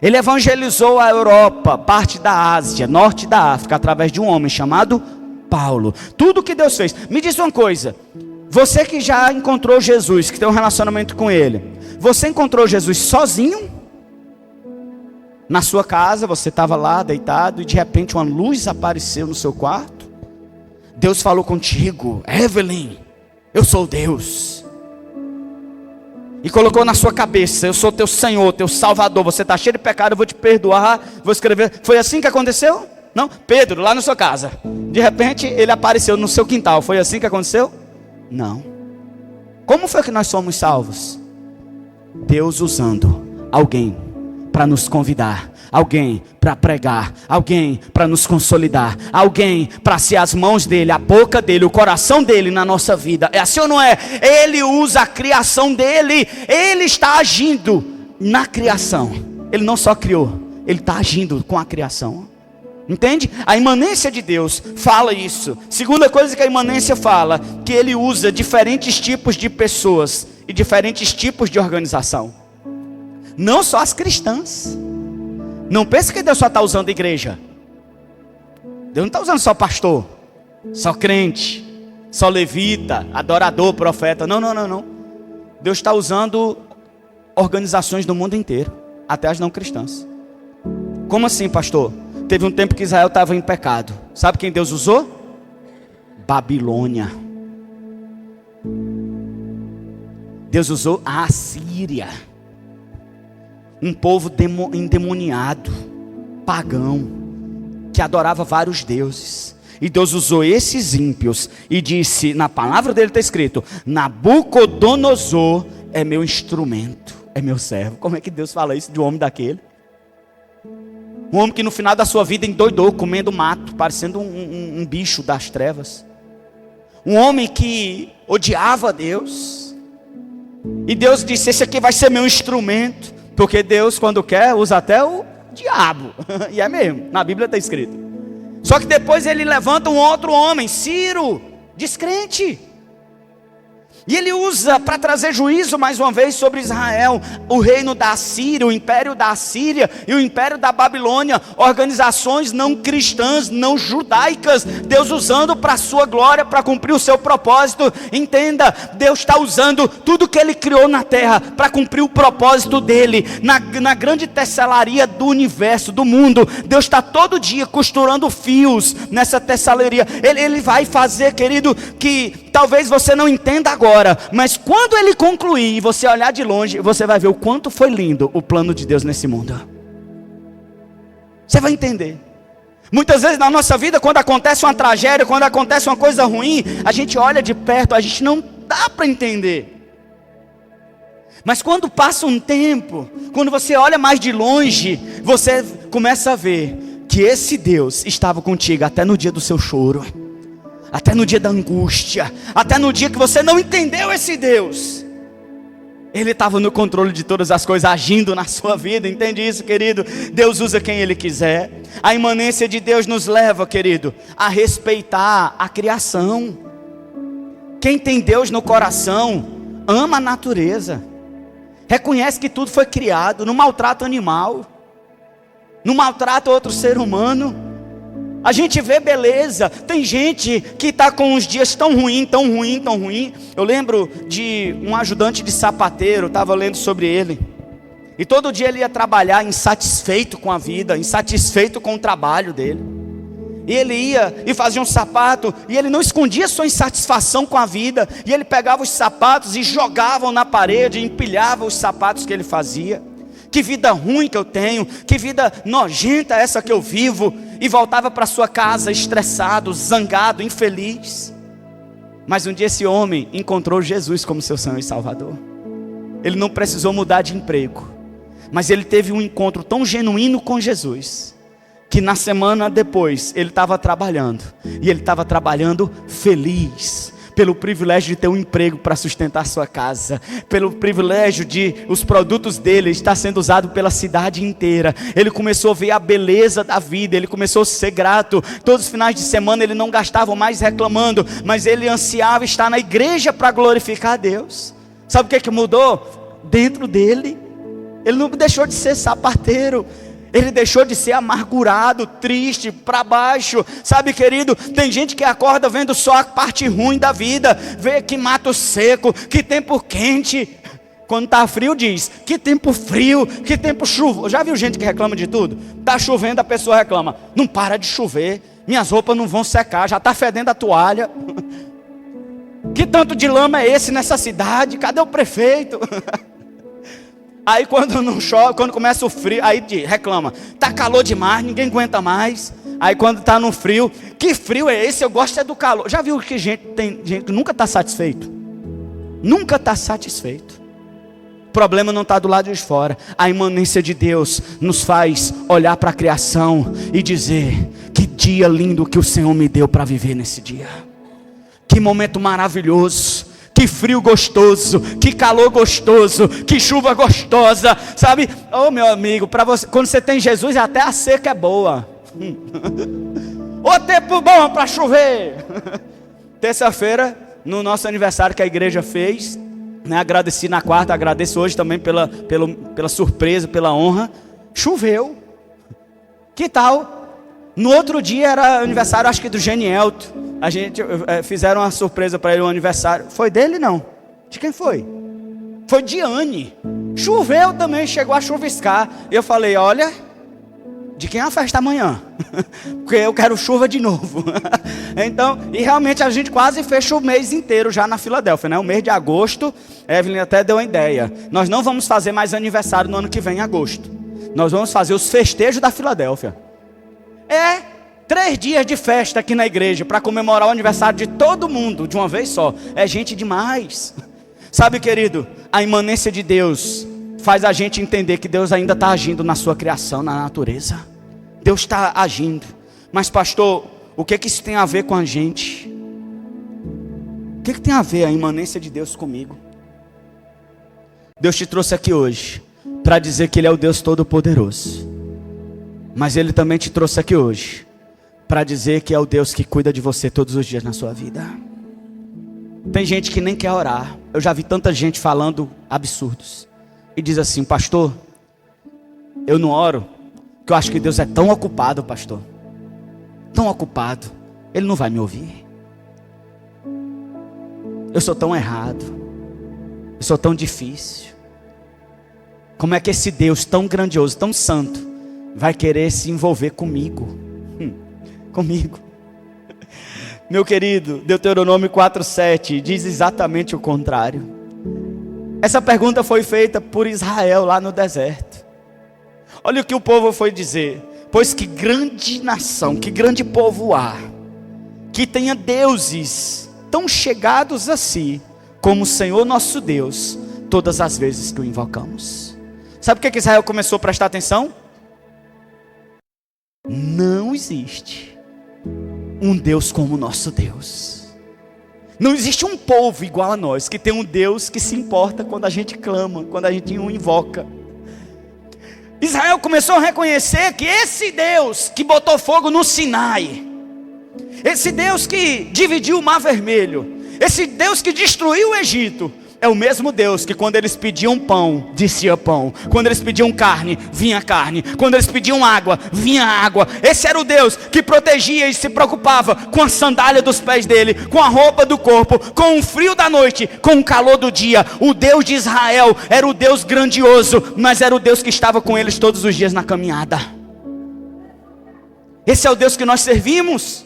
Ele evangelizou a Europa, parte da Ásia, norte da África, através de um homem chamado Paulo. Tudo que Deus fez. Me diz uma coisa: você que já encontrou Jesus, que tem um relacionamento com Ele, você encontrou Jesus sozinho? Na sua casa, você estava lá deitado e de repente uma luz apareceu no seu quarto? Deus falou contigo: Evelyn, eu sou Deus. E colocou na sua cabeça: eu sou teu Senhor, teu Salvador, você está cheio de pecado, eu vou te perdoar, vou escrever. Foi assim que aconteceu? Não? Pedro, lá na sua casa, De repente ele apareceu no seu quintal. Foi assim que aconteceu? Não. Como foi que nós somos salvos? Deus usando alguém para nos convidar, alguém para pregar, alguém para nos consolidar, alguém para ser as mãos dele, a boca dele, o coração dele na nossa vida. É assim ou não é? Ele usa a criação dele, ele está agindo na criação. Ele não só criou, ele está agindo com a criação. Entende? A imanência de Deus fala isso. Segunda coisa que a imanência fala, que ele usa diferentes tipos de pessoas e diferentes tipos de organização. Não só as cristãs. Não pense que Deus só está usando a igreja. Deus não está usando só pastor, só crente, só levita, adorador, profeta. Não. Deus está usando organizações do mundo inteiro, até as não cristãs. Como assim, pastor? Teve um tempo que Israel estava em pecado. Sabe quem Deus usou? Babilônia. Deus usou a Assíria. Um povo endemoniado, pagão, que adorava vários deuses. E Deus usou esses ímpios e disse, na palavra dele está escrito: Nabucodonosor é meu instrumento, é meu servo. Como é que Deus fala isso de um homem daquele? Um homem que no final da sua vida endoidou, comendo mato, parecendo um bicho das trevas. Um homem que odiava a Deus. E Deus disse: esse aqui vai ser meu instrumento. Porque Deus, quando quer, usa até o diabo. E é mesmo, na Bíblia está escrito. Só que depois ele levanta um outro homem, Ciro, descrente. E ele usa para trazer juízo mais uma vez sobre Israel, o reino da Assíria, o império da Assíria e o império da Babilônia, organizações não cristãs, não judaicas, Deus usando para a sua glória, para cumprir o seu propósito. Entenda, Deus está usando tudo que Ele criou na terra, para cumprir o propósito dEle, na grande tecelaria do universo, do mundo. Deus está todo dia costurando fios nessa tecelaria. Ele vai fazer, querido, que talvez você não entenda agora, mas quando ele concluir e você olhar de longe, você vai ver o quanto foi lindo o plano de Deus nesse mundo. Você vai entender. Muitas vezes na nossa vida, quando acontece uma tragédia, quando acontece uma coisa ruim, a gente olha de perto, a gente não dá para entender. Mas quando passa um tempo, quando você olha mais de longe, você começa a ver que esse Deus estava contigo até no dia do seu choro, até no dia da angústia, até no dia que você não entendeu esse Deus. Ele estava no controle de todas as coisas, agindo na sua vida. Entende isso, querido? Deus usa quem Ele quiser. A imanência de Deus nos leva, querido, a respeitar a criação. Quem tem Deus no coração ama a natureza, reconhece que tudo foi criado, não maltrata animal, não maltrata outro ser humano. A gente vê beleza. Tem gente que está com uns dias tão ruim. Eu lembro de um ajudante de sapateiro, estava lendo sobre ele. E todo dia ele ia trabalhar insatisfeito com a vida, insatisfeito com o trabalho dele. E ele ia e fazia um sapato, e ele não escondia sua insatisfação com a vida. E ele pegava os sapatos e jogava na parede, empilhava os sapatos que ele fazia. Que vida ruim que eu tenho, que vida nojenta essa que eu vivo. E voltava para sua casa estressado, zangado, infeliz. Mas um dia esse homem encontrou Jesus como seu Senhor e Salvador. Ele não precisou mudar de emprego, mas ele teve um encontro tão genuíno com Jesus, que na semana depois ele estava trabalhando. E ele estava trabalhando feliz, pelo privilégio de ter um emprego para sustentar sua casa, pelo privilégio de os produtos dele estar sendo usado pela cidade inteira. Ele começou a ver a beleza da vida, ele começou a ser grato. Todos os finais de semana ele não gastava mais reclamando, mas ele ansiava estar na igreja para glorificar a Deus. Sabe o que mudou? Dentro dele, ele não deixou de ser sapateiro, ele deixou de ser amargurado, triste, para baixo. Sabe, querido, tem gente que acorda vendo só a parte ruim da vida, vê que mato seco, que tempo quente. Quando está frio diz, que tempo frio, que tempo chuvoso. Já viu gente que reclama de tudo? Está chovendo, a pessoa reclama, não para de chover, minhas roupas não vão secar, já está fedendo a toalha. Que tanto de lama é esse nessa cidade? Cadê o prefeito? Aí quando não chove, quando começa o frio, aí reclama, tá calor demais, ninguém aguenta mais. Aí quando está no frio, que frio é esse? Eu gosto é do calor. Já viu que tem gente que nunca está satisfeito? Nunca está satisfeito. O problema não está do lado de fora. A imanência de Deus nos faz olhar para a criação e dizer: que dia lindo que o Senhor me deu para viver nesse dia. Que momento maravilhoso. Que frio gostoso, que calor gostoso, que chuva gostosa, sabe? Ô meu amigo, para você, quando você tem Jesus, até a seca é boa. O tempo bom para chover. Terça-feira, no nosso aniversário que a igreja fez, né, agradeci na quarta, agradeço hoje também pela surpresa, pela honra. Choveu. Que tal? No outro dia era aniversário, acho que do Genielto. A gente fizeram uma surpresa para ele, um aniversário. Foi dele não? De quem foi? Foi de Anne. Choveu também, chegou a chuviscar. E eu falei: olha, de quem é a festa amanhã? Porque eu quero chuva de novo. Então, e realmente a gente quase fecha o mês inteiro já na Filadélfia, né? O mês de agosto, Evelyn até deu uma ideia. Nós não vamos fazer mais aniversário no ano que vem, em agosto. Nós vamos fazer os festejos da Filadélfia. 3 dias de festa aqui na igreja para comemorar o aniversário de todo mundo de uma vez só. É gente demais. Sabe, querido, a imanência de Deus faz a gente entender que Deus ainda está agindo na sua criação, na natureza. Deus está agindo. Mas pastor, o que isso tem a ver com a gente? O que tem a ver a imanência de Deus comigo? Deus te trouxe aqui hoje para dizer que Ele é o Deus Todo-Poderoso. Mas Ele também te trouxe aqui hoje para dizer que é o Deus que cuida de você todos os dias na sua vida. Tem gente que nem quer orar. Eu já vi tanta gente falando absurdos. E diz assim: pastor, eu não oro, porque eu acho que Deus é tão ocupado, pastor. Tão ocupado, Ele não vai me ouvir. Eu sou tão errado. Eu sou tão difícil. Como é que esse Deus tão grandioso, tão santo, vai querer se envolver comigo? Comigo. Meu querido, Deuteronômio 4:7 diz exatamente o contrário. Essa pergunta foi feita por Israel lá no deserto. Olha o que o povo foi dizer: pois que grande nação, que grande povo há, que tenha deuses tão chegados a si, como o Senhor nosso Deus, todas as vezes que o invocamos. Sabe o que Israel começou a prestar atenção? Não existe um Deus como o nosso Deus. Não existe um povo igual a nós, que tem um Deus que se importa quando a gente clama, quando a gente o invoca. Israel começou a reconhecer que esse Deus que botou fogo no Sinai, esse Deus que dividiu o Mar Vermelho, esse Deus que destruiu o Egito, é o mesmo Deus que quando eles pediam pão, descia pão. Quando eles pediam carne, vinha carne. Quando eles pediam água, vinha água. Esse era o Deus que protegia e se preocupava com a sandália dos pés dele, com a roupa do corpo, com o frio da noite, com o calor do dia. O Deus de Israel era o Deus grandioso, mas era o Deus que estava com eles todos os dias na caminhada. Esse é o Deus que nós servimos.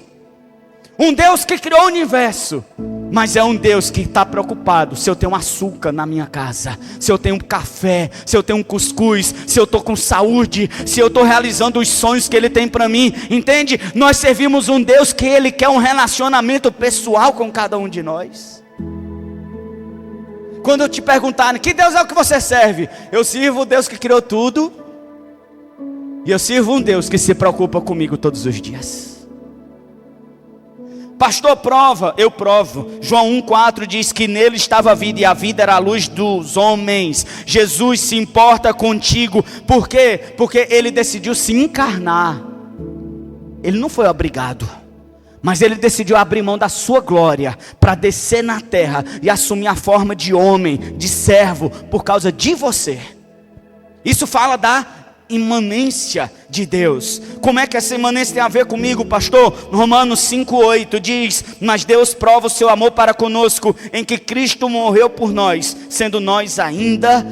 Um Deus que criou o universo, mas é um Deus que está preocupado se eu tenho açúcar na minha casa, se eu tenho café, se eu tenho cuscuz, se eu estou com saúde, se eu estou realizando os sonhos que Ele tem para mim, entende? Nós servimos um Deus que Ele quer um relacionamento pessoal com cada um de nós. Quando eu te perguntar, que Deus é o que você serve? Eu sirvo o Deus que criou tudo, e eu sirvo um Deus que se preocupa comigo todos os dias. Pastor, prova, eu provo. João 1,4 diz que nele estava a vida, e a vida era a luz dos homens. Jesus se importa contigo. Por quê? Porque Ele decidiu se encarnar. Ele não foi obrigado, mas Ele decidiu abrir mão da sua glória para descer na terra e assumir a forma de homem, de servo, por causa de você. Isso fala da imanência de Deus. Como é que essa imanência tem a ver comigo, pastor? Romanos 5,8 diz: mas Deus prova o seu amor para conosco, em que Cristo morreu por nós, sendo nós ainda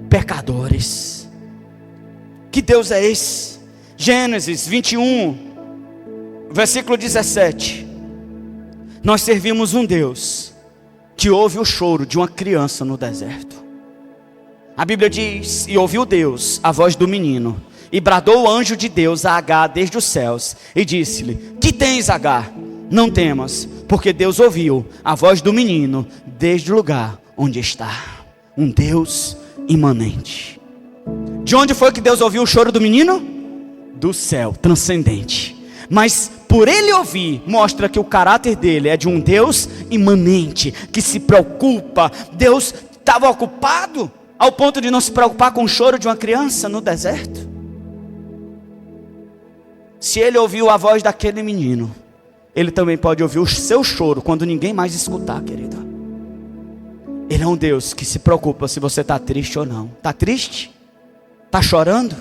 pecadores. Que Deus é esse? Gênesis 21, versículo 17. Nós servimos um Deus que ouve o choro de uma criança no deserto. A Bíblia diz: e ouviu Deus a voz do menino, E bradou o anjo de Deus a Agar desde os céus, e disse-lhe: que tens, Agar? Não temas, porque Deus ouviu a voz do menino desde o lugar onde está. Um Deus imanente. De onde foi que Deus ouviu o choro do menino? Do céu, transcendente. Mas por ele ouvir, mostra que o caráter dele é de um Deus imanente, que se preocupa. Deus estava ocupado ao ponto de não se preocupar com o choro de uma criança no deserto. Se ele ouviu a voz daquele menino, ele também pode ouvir o seu choro quando ninguém mais escutar, querido. Ele é um Deus que se preocupa se você está triste ou não. Está triste? Está chorando?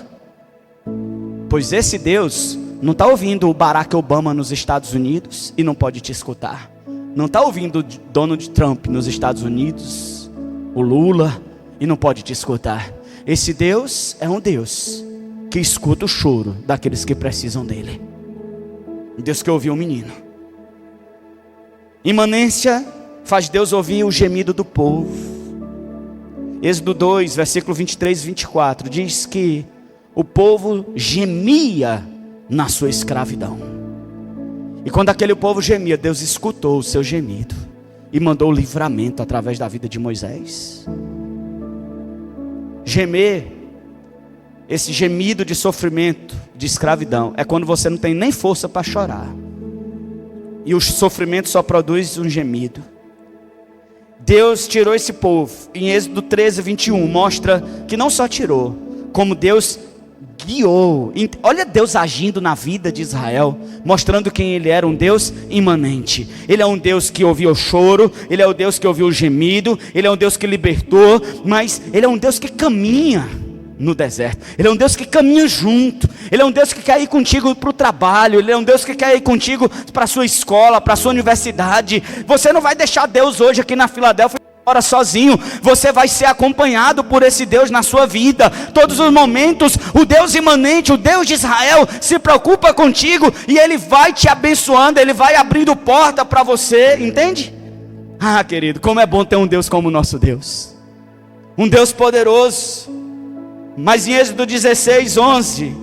Pois esse Deus não está ouvindo o Barack Obama nos Estados Unidos e não pode te escutar. Não está ouvindo o Donald Trump nos Estados Unidos, o Lula, e não pode te escutar. Esse Deus é um Deus que escuta o choro daqueles que precisam dele. Deus que ouviu o menino. Imanência faz Deus ouvir o gemido do povo. Êxodo 2, versículo 23 e 24, diz que o povo gemia na sua escravidão. E quando aquele povo gemia, Deus escutou o seu gemido e mandou o livramento através da vida de Moisés. Gemer, esse gemido de sofrimento, de escravidão, é quando você não tem nem força para chorar. E o sofrimento só produz um gemido. Deus tirou esse povo. Em Êxodo 13, 21, mostra que não só tirou, como Deus guiou. Olha Deus agindo na vida de Israel, mostrando quem ele era, um Deus imanente. Ele é um Deus que ouviu o choro, ele é o Deus que ouviu o gemido, ele é um Deus que libertou, mas ele é um Deus que caminha no deserto. Ele é um Deus que caminha junto. Ele é um Deus que quer ir contigo para o trabalho. Ele é um Deus que quer ir contigo para a sua escola, para a sua universidade. Você não vai deixar Deus hoje aqui na Filadélfia ora sozinho. Você vai ser acompanhado por esse Deus na sua vida. Todos os momentos, o Deus imanente, o Deus de Israel se preocupa contigo e ele vai te abençoando, ele vai abrindo porta para você, entende? Ah, querido, como é bom ter um Deus como o nosso Deus. Um Deus poderoso. Mas em Êxodo 16, 11,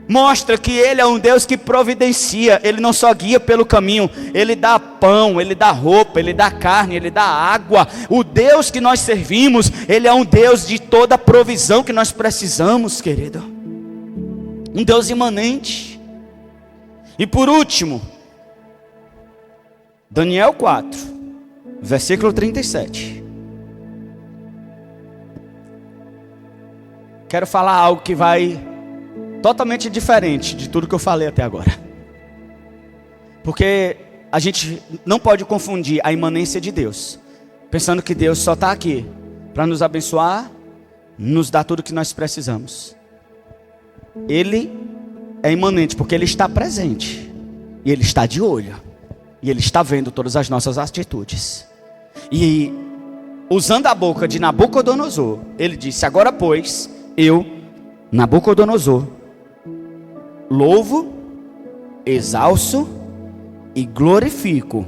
mostra que ele é um Deus que providencia. Ele não só guia pelo caminho, ele dá pão, ele dá roupa, ele dá carne, ele dá água. O Deus que nós servimos, ele é um Deus de toda a provisão que nós precisamos, querido. Um Deus imanente. E por último, Daniel 4, versículo 37. Quero falar algo que vai totalmente diferente de tudo que eu falei até agora. Porque a gente não pode confundir a imanência de Deus, pensando que Deus só está aqui para nos abençoar, nos dar tudo que nós precisamos. Ele é imanente porque ele está presente, e ele está de olho, e ele está vendo todas as nossas atitudes. E usando a boca de Nabucodonosor, ele disse: agora pois, eu, Nabucodonosor, louvo, exalço e glorifico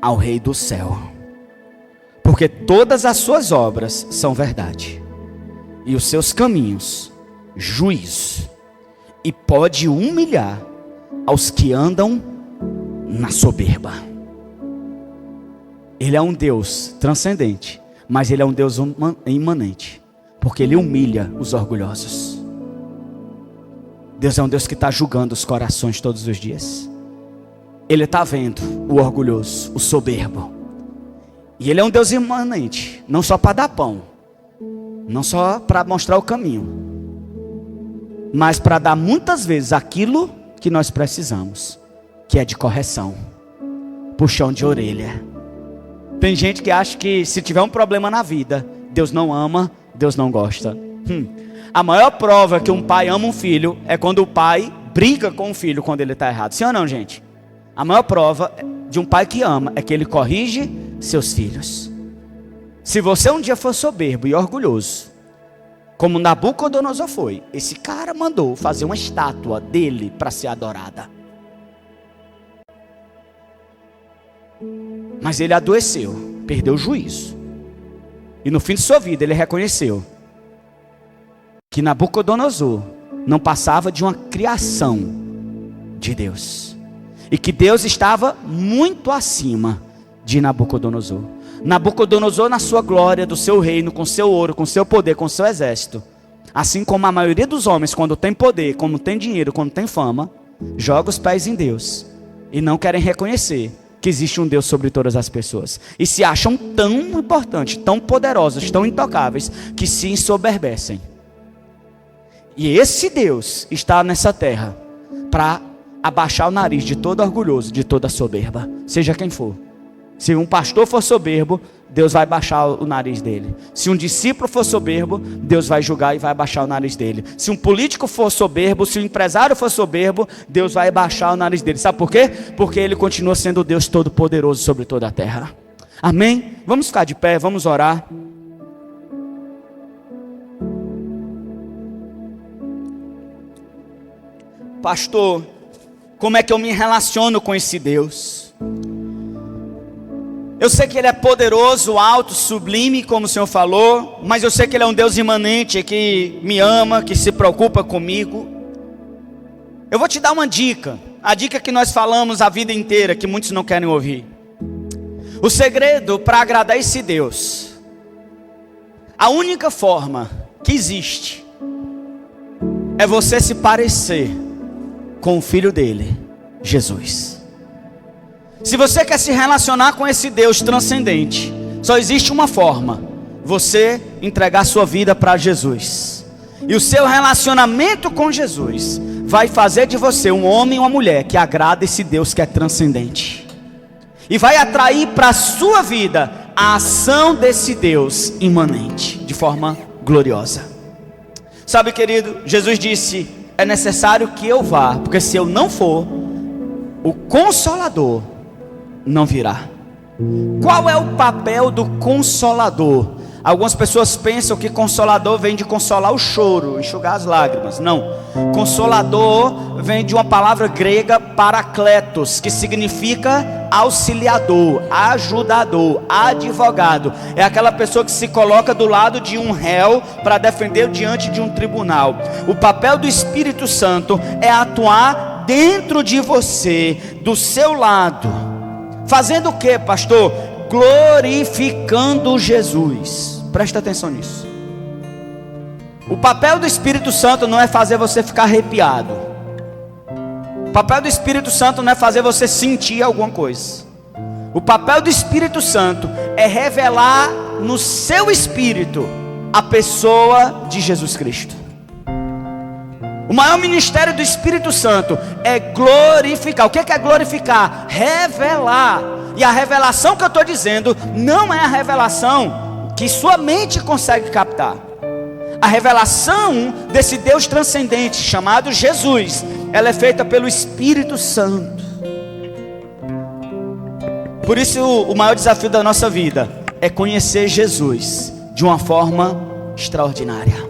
ao Rei do céu, porque todas as suas obras são verdade, e os seus caminhos, juízo, e pode humilhar aos que andam na soberba. Ele é um Deus transcendente, mas ele é um Deus imanente, porque ele humilha os orgulhosos. Deus é um Deus que está julgando os corações todos os dias. Ele está vendo o orgulhoso, o soberbo. E ele é um Deus imanente, não só para dar pão, não só para mostrar o caminho, mas para dar muitas vezes aquilo que nós precisamos, que é de correção, puxão de orelha. Tem gente que acha que se tiver um problema na vida, Deus não ama, Deus não gosta. A maior prova que um pai ama um filho é quando o pai briga com o filho quando ele está errado. Sim ou não, gente? A maior prova de um pai que ama é que ele corrige seus filhos. Se você um dia for soberbo e orgulhoso, como Nabucodonosor foi, esse cara mandou fazer uma estátua dele para ser adorada. Mas ele adoeceu, perdeu o juízo. E no fim de sua vida ele reconheceu que Nabucodonosor não passava de uma criação de Deus. E que Deus estava muito acima de Nabucodonosor. Nabucodonosor, na sua glória, do seu reino, com seu ouro, com seu poder, com seu exército, assim como a maioria dos homens, quando tem poder, quando tem dinheiro, quando tem fama, joga os pés em Deus e não querem reconhecer que existe um Deus sobre todas as pessoas, e se acham tão importantes, tão poderosos, tão intocáveis, que se ensoberbecem. E esse Deus está nessa terra para abaixar o nariz de todo orgulhoso, de toda soberba, seja quem for. Se um pastor for soberbo, Deus vai baixar o nariz dele. Se um discípulo for soberbo, Deus vai julgar e vai baixar o nariz dele. Se um político for soberbo, se um empresário for soberbo, Deus vai baixar o nariz dele. Sabe por quê? Porque ele continua sendo o Deus todo-poderoso sobre toda a terra. Amém? Vamos ficar de pé, vamos orar. Pastor, como é que eu me relaciono com esse Deus? Eu sei que Ele é poderoso, alto, sublime, como o Senhor falou, mas eu sei que Ele é um Deus imanente, que me ama, que se preocupa comigo. Eu vou te dar uma dica, a dica que nós falamos a vida inteira, que muitos não querem ouvir. O segredo para agradar esse Deus, a única forma que existe, é você se parecer com o Filho dele, Jesus. Se você quer se relacionar com esse Deus transcendente, só existe uma forma: você entregar sua vida para Jesus. E o seu relacionamento com Jesus vai fazer de você um homem e uma mulher que agrada esse Deus que é transcendente. E vai atrair para a sua vida a ação desse Deus imanente, de forma gloriosa. Sabe, querido, Jesus disse: é necessário que eu vá, porque se eu não for, o Consolador não virá. Qual é o papel do Consolador? Algumas pessoas pensam que Consolador vem de consolar o choro, enxugar as lágrimas. Não. Consolador vem de uma palavra grega parakletos, que significa auxiliador, ajudador, advogado. É aquela pessoa que se coloca do lado de um réu para defender diante de um tribunal. O papel do Espírito Santo é atuar dentro de você, do seu lado. Fazendo o que, pastor? Glorificando Jesus. Presta atenção nisso. O papel do Espírito Santo não é fazer você ficar arrepiado. O papel do Espírito Santo não é fazer você sentir alguma coisa. O papel do Espírito Santo é revelar no seu espírito a pessoa de Jesus Cristo. O maior ministério do Espírito Santo é glorificar. O que é glorificar? Revelar. E a revelação que eu estou dizendo não é a revelação que sua mente consegue captar. A revelação desse Deus transcendente chamado Jesus, ela é feita pelo Espírito Santo. Por isso o maior desafio da nossa vida é conhecer Jesus de uma forma extraordinária.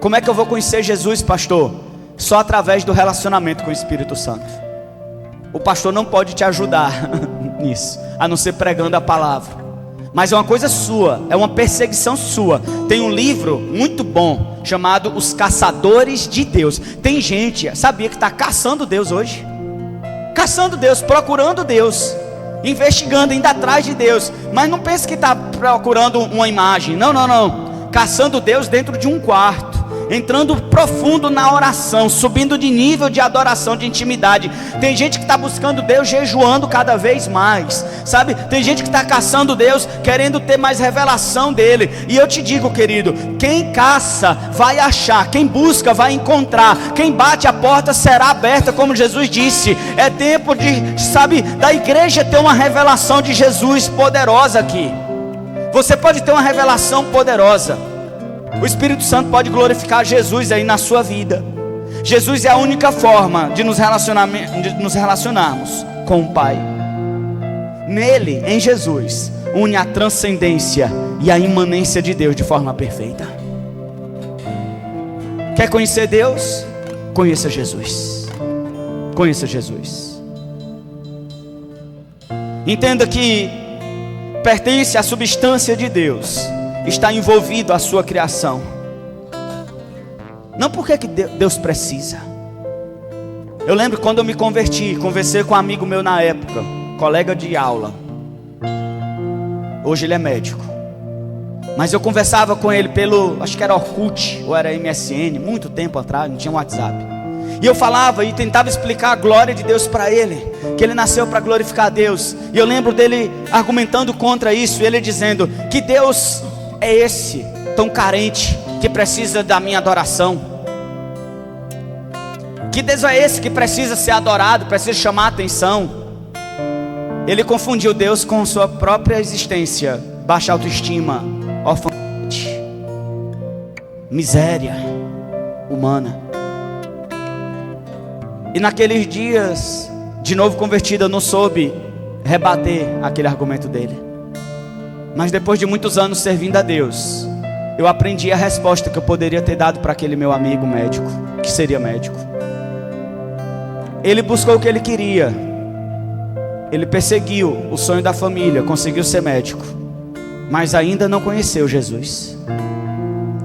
Como é que eu vou conhecer Jesus, pastor? Só através do relacionamento com o Espírito Santo. O pastor não pode te ajudar nisso, a não ser pregando a palavra. Mas é uma coisa sua, é uma perseguição sua. Tem um livro muito bom chamado Os Caçadores de Deus. Tem gente, sabia que está caçando Deus hoje? Caçando Deus, procurando Deus, investigando, indo atrás de Deus. Mas não pense que está procurando uma imagem. Não. Caçando Deus dentro de um quarto, entrando profundo na oração, subindo de nível de adoração, de intimidade. Tem gente que está buscando Deus, jejuando cada vez mais, sabe? Tem gente que está caçando Deus, querendo ter mais revelação dele. E eu te digo, querido, quem caça vai achar, quem busca vai encontrar, quem bate a porta será aberta, como Jesus disse. É tempo de, sabe, da igreja ter uma revelação de Jesus poderosa aqui. Você pode ter uma revelação poderosa. O Espírito Santo pode glorificar Jesus aí na sua vida. Jesus é a única forma de nos relacionarmos com o Pai. Nele, em Jesus, une a transcendência e a imanência de Deus de forma perfeita. Quer conhecer Deus? Conheça Jesus. Conheça Jesus. Entenda que pertence à substância de Deus, está envolvido a sua criação. Não porque que Deus precisa. Eu lembro quando eu me converti, conversei com um amigo meu na época, colega de aula. Hoje ele é médico. Mas eu conversava com ele pelo, acho que era Orkut, ou era MSN, muito tempo atrás, não tinha WhatsApp. E eu falava e tentava explicar a glória de Deus para ele, que ele nasceu para glorificar a Deus. E eu lembro dele argumentando contra isso, e ele dizendo que Deus é esse, tão carente, que precisa da minha adoração. Que Deus é esse que precisa ser adorado, precisa chamar a atenção. Ele confundiu Deus com sua própria existência, baixa autoestima, orfandade, miséria humana. E naqueles dias, de novo convertido, eu não soube rebater aquele argumento dele. Mas depois de muitos anos servindo a Deus, eu aprendi a resposta que eu poderia ter dado para aquele meu amigo médico, que seria médico. Ele buscou o que ele queria. Ele perseguiu o sonho da família, conseguiu ser médico, mas ainda não conheceu Jesus.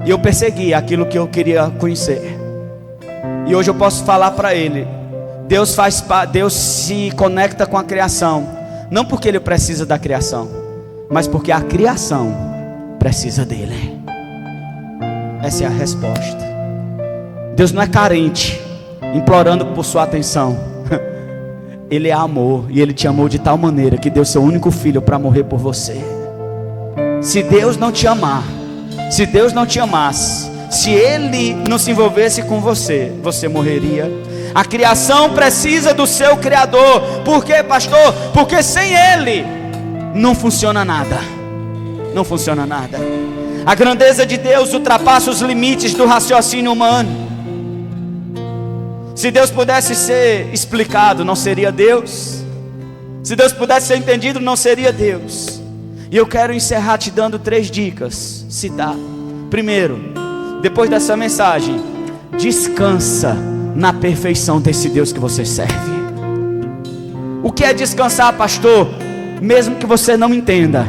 E eu persegui aquilo que eu queria conhecer. E hoje eu posso falar para ele: Deus se conecta com a criação, não porque ele precisa da criação, mas porque a criação precisa dele. Essa é a resposta. Deus não é carente, implorando por sua atenção. Ele é amor, e Ele te amou de tal maneira que deu seu único filho para morrer por você. Se Deus não te amar, se Deus não te amasse, se Ele não se envolvesse com você, você morreria. A criação precisa do seu Criador. Por quê, pastor? Porque sem Ele não funciona nada. Não funciona nada. A grandeza de Deus ultrapassa os limites do raciocínio humano. Se Deus pudesse ser explicado, não seria Deus. Se Deus pudesse ser entendido, não seria Deus. E eu quero encerrar te dando 3 dicas, se dá. Primeiro, depois dessa mensagem, descansa na perfeição desse Deus que você serve. O que é descansar, pastor? Mesmo que você não entenda,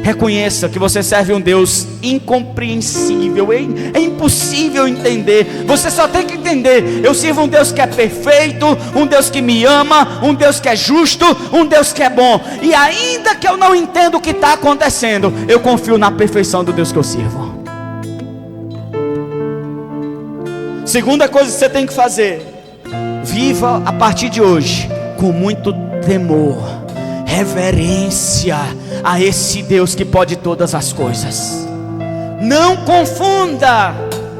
reconheça que você serve um Deus incompreensível, é impossível entender. Você só tem que entender: eu sirvo um Deus que é perfeito, um Deus que me ama, um Deus que é justo, um Deus que é bom. E ainda que eu não entenda o que está acontecendo, eu confio na perfeição do Deus que eu sirvo. Segunda coisa que você tem que fazer: viva a partir de hoje com muito temor, reverência a esse Deus que pode todas as coisas. Não confunda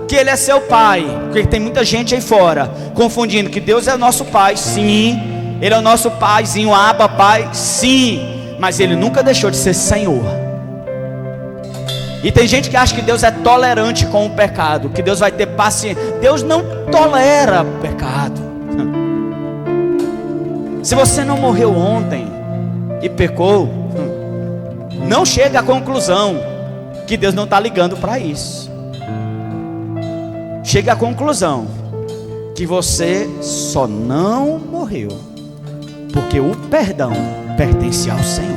que Ele é seu Pai, porque tem muita gente aí fora confundindo que Deus é o nosso Pai. Sim, Ele é o nosso Paizinho, Abba, Pai, sim, mas Ele nunca deixou de ser Senhor. E tem gente que acha que Deus é tolerante com o pecado, que Deus vai ter paciência. Deus não tolera pecado. Se você não morreu ontem e pecou, não chega à conclusão que Deus não está ligando para isso. Chega à conclusão que você só não morreu porque o perdão pertence ao Senhor.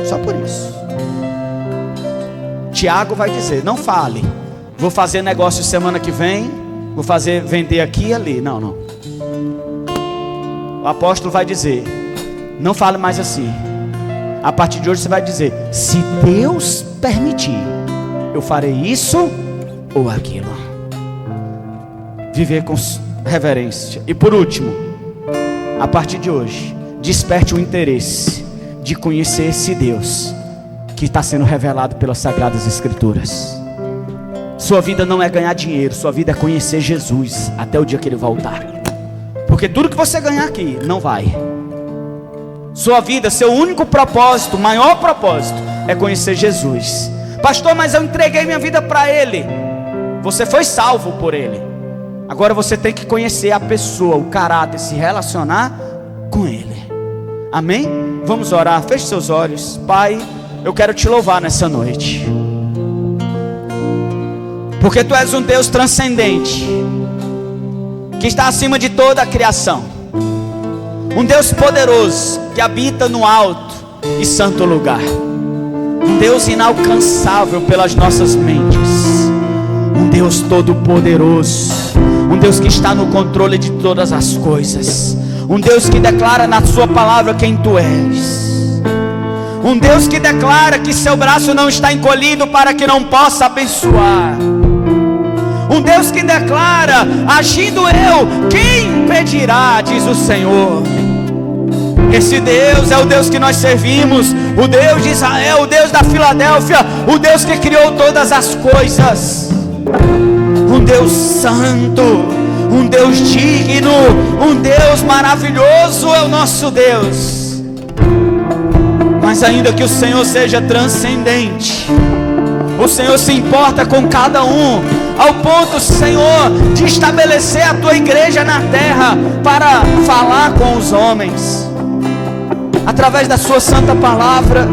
Só por isso. Tiago vai dizer: não fale, vou fazer negócio semana que vem, vou vender aqui e ali. Não. O apóstolo vai dizer: não fale mais assim. A partir de hoje você vai dizer: se Deus permitir, eu farei isso ou aquilo. Viver com reverência. E por último, a partir de hoje, desperte o interesse de conhecer esse Deus que está sendo revelado pelas Sagradas Escrituras. Sua vida não é ganhar dinheiro, sua vida é conhecer Jesus até o dia que Ele voltar. Porque tudo que você ganhar aqui não vai. Sua vida, seu único propósito, maior propósito, é conhecer Jesus. Pastor, mas eu entreguei minha vida para Ele. Você foi salvo por Ele. Agora você tem que conhecer a pessoa, o caráter, se relacionar com Ele. Amém? Vamos orar, feche seus olhos. Pai, eu quero te louvar nessa noite, porque Tu és um Deus transcendente, que está acima de toda a criação. Um Deus poderoso, que habita no alto e santo lugar. Um Deus inalcançável pelas nossas mentes. Um Deus Todo-Poderoso, um Deus que está no controle de todas as coisas, um Deus que declara na sua palavra quem tu és, um Deus que declara que seu braço não está encolhido para que não possa abençoar, um Deus que declara: agindo eu, quem impedirá, diz o Senhor. Esse Deus é o Deus que nós servimos, o Deus de Israel, o Deus da Filadélfia, o Deus que criou todas as coisas, um Deus santo, um Deus digno, um Deus maravilhoso é o nosso Deus. Mas ainda que o Senhor seja transcendente, o Senhor se importa com cada um, ao ponto, Senhor, de estabelecer a tua igreja na terra para falar com os homens através da sua santa palavra.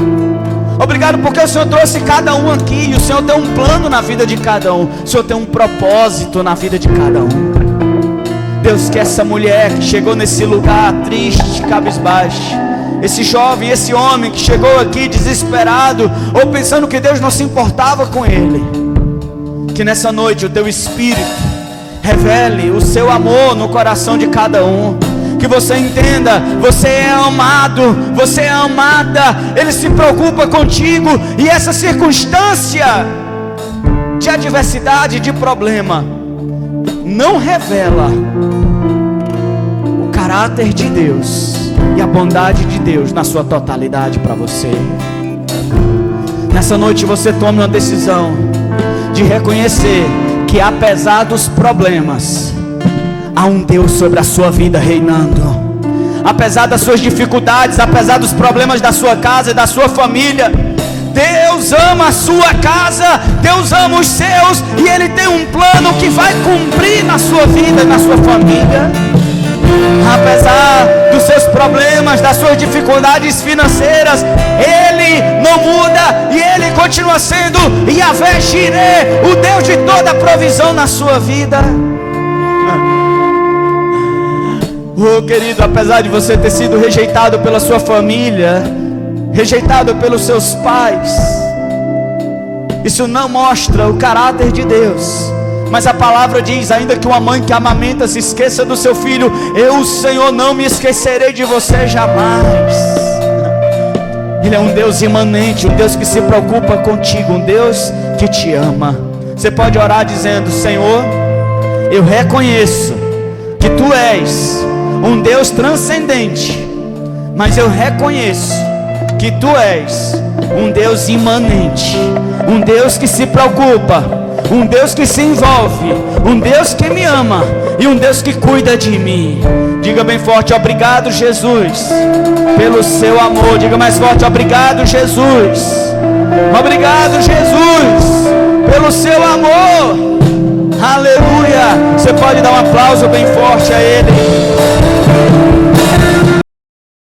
Obrigado porque o Senhor trouxe cada um aqui, e o Senhor tem um plano na vida de cada um, o Senhor tem um propósito na vida de cada um. Deus, que essa mulher que chegou nesse lugar triste, cabisbaixo, esse jovem, esse homem que chegou aqui desesperado, ou pensando que Deus não se importava com ele, que nessa noite o teu Espírito revele o seu amor no coração de cada um, que você entenda: você é amado, você é amada, Ele se preocupa contigo, e essa circunstância de adversidade, de problema, não revela o caráter de Deus e a bondade de Deus na sua totalidade para você. Nessa noite você tome uma decisão de reconhecer que apesar dos problemas, há um Deus sobre a sua vida reinando. Apesar das suas dificuldades, apesar dos problemas da sua casa e da sua família, Deus ama a sua casa, Deus ama os seus, e Ele tem um plano que vai cumprir na sua vida e na sua família. Apesar dos seus problemas, das suas dificuldades financeiras, Ele não muda, e Ele continua sendo Yahvé Jireh, o Deus de toda a provisão na sua vida. Oh, querido, apesar de você ter sido rejeitado pela sua família, rejeitado pelos seus pais, isso não mostra o caráter de Deus. Mas a palavra diz: ainda que uma mãe que amamenta se esqueça do seu filho, eu, o Senhor, não me esquecerei de você jamais. Ele é um Deus imanente, um Deus que se preocupa contigo, um Deus que te ama. Você pode orar dizendo: Senhor, eu reconheço que Tu és um Deus transcendente, mas eu reconheço que Tu és um Deus imanente, um Deus que se preocupa, um Deus que se envolve, um Deus que me ama e um Deus que cuida de mim. Diga bem forte: obrigado, Jesus, pelo seu amor. Diga mais forte: obrigado, Jesus. Obrigado, Jesus, pelo seu amor. Aleluia. Você pode dar um aplauso bem forte a Ele.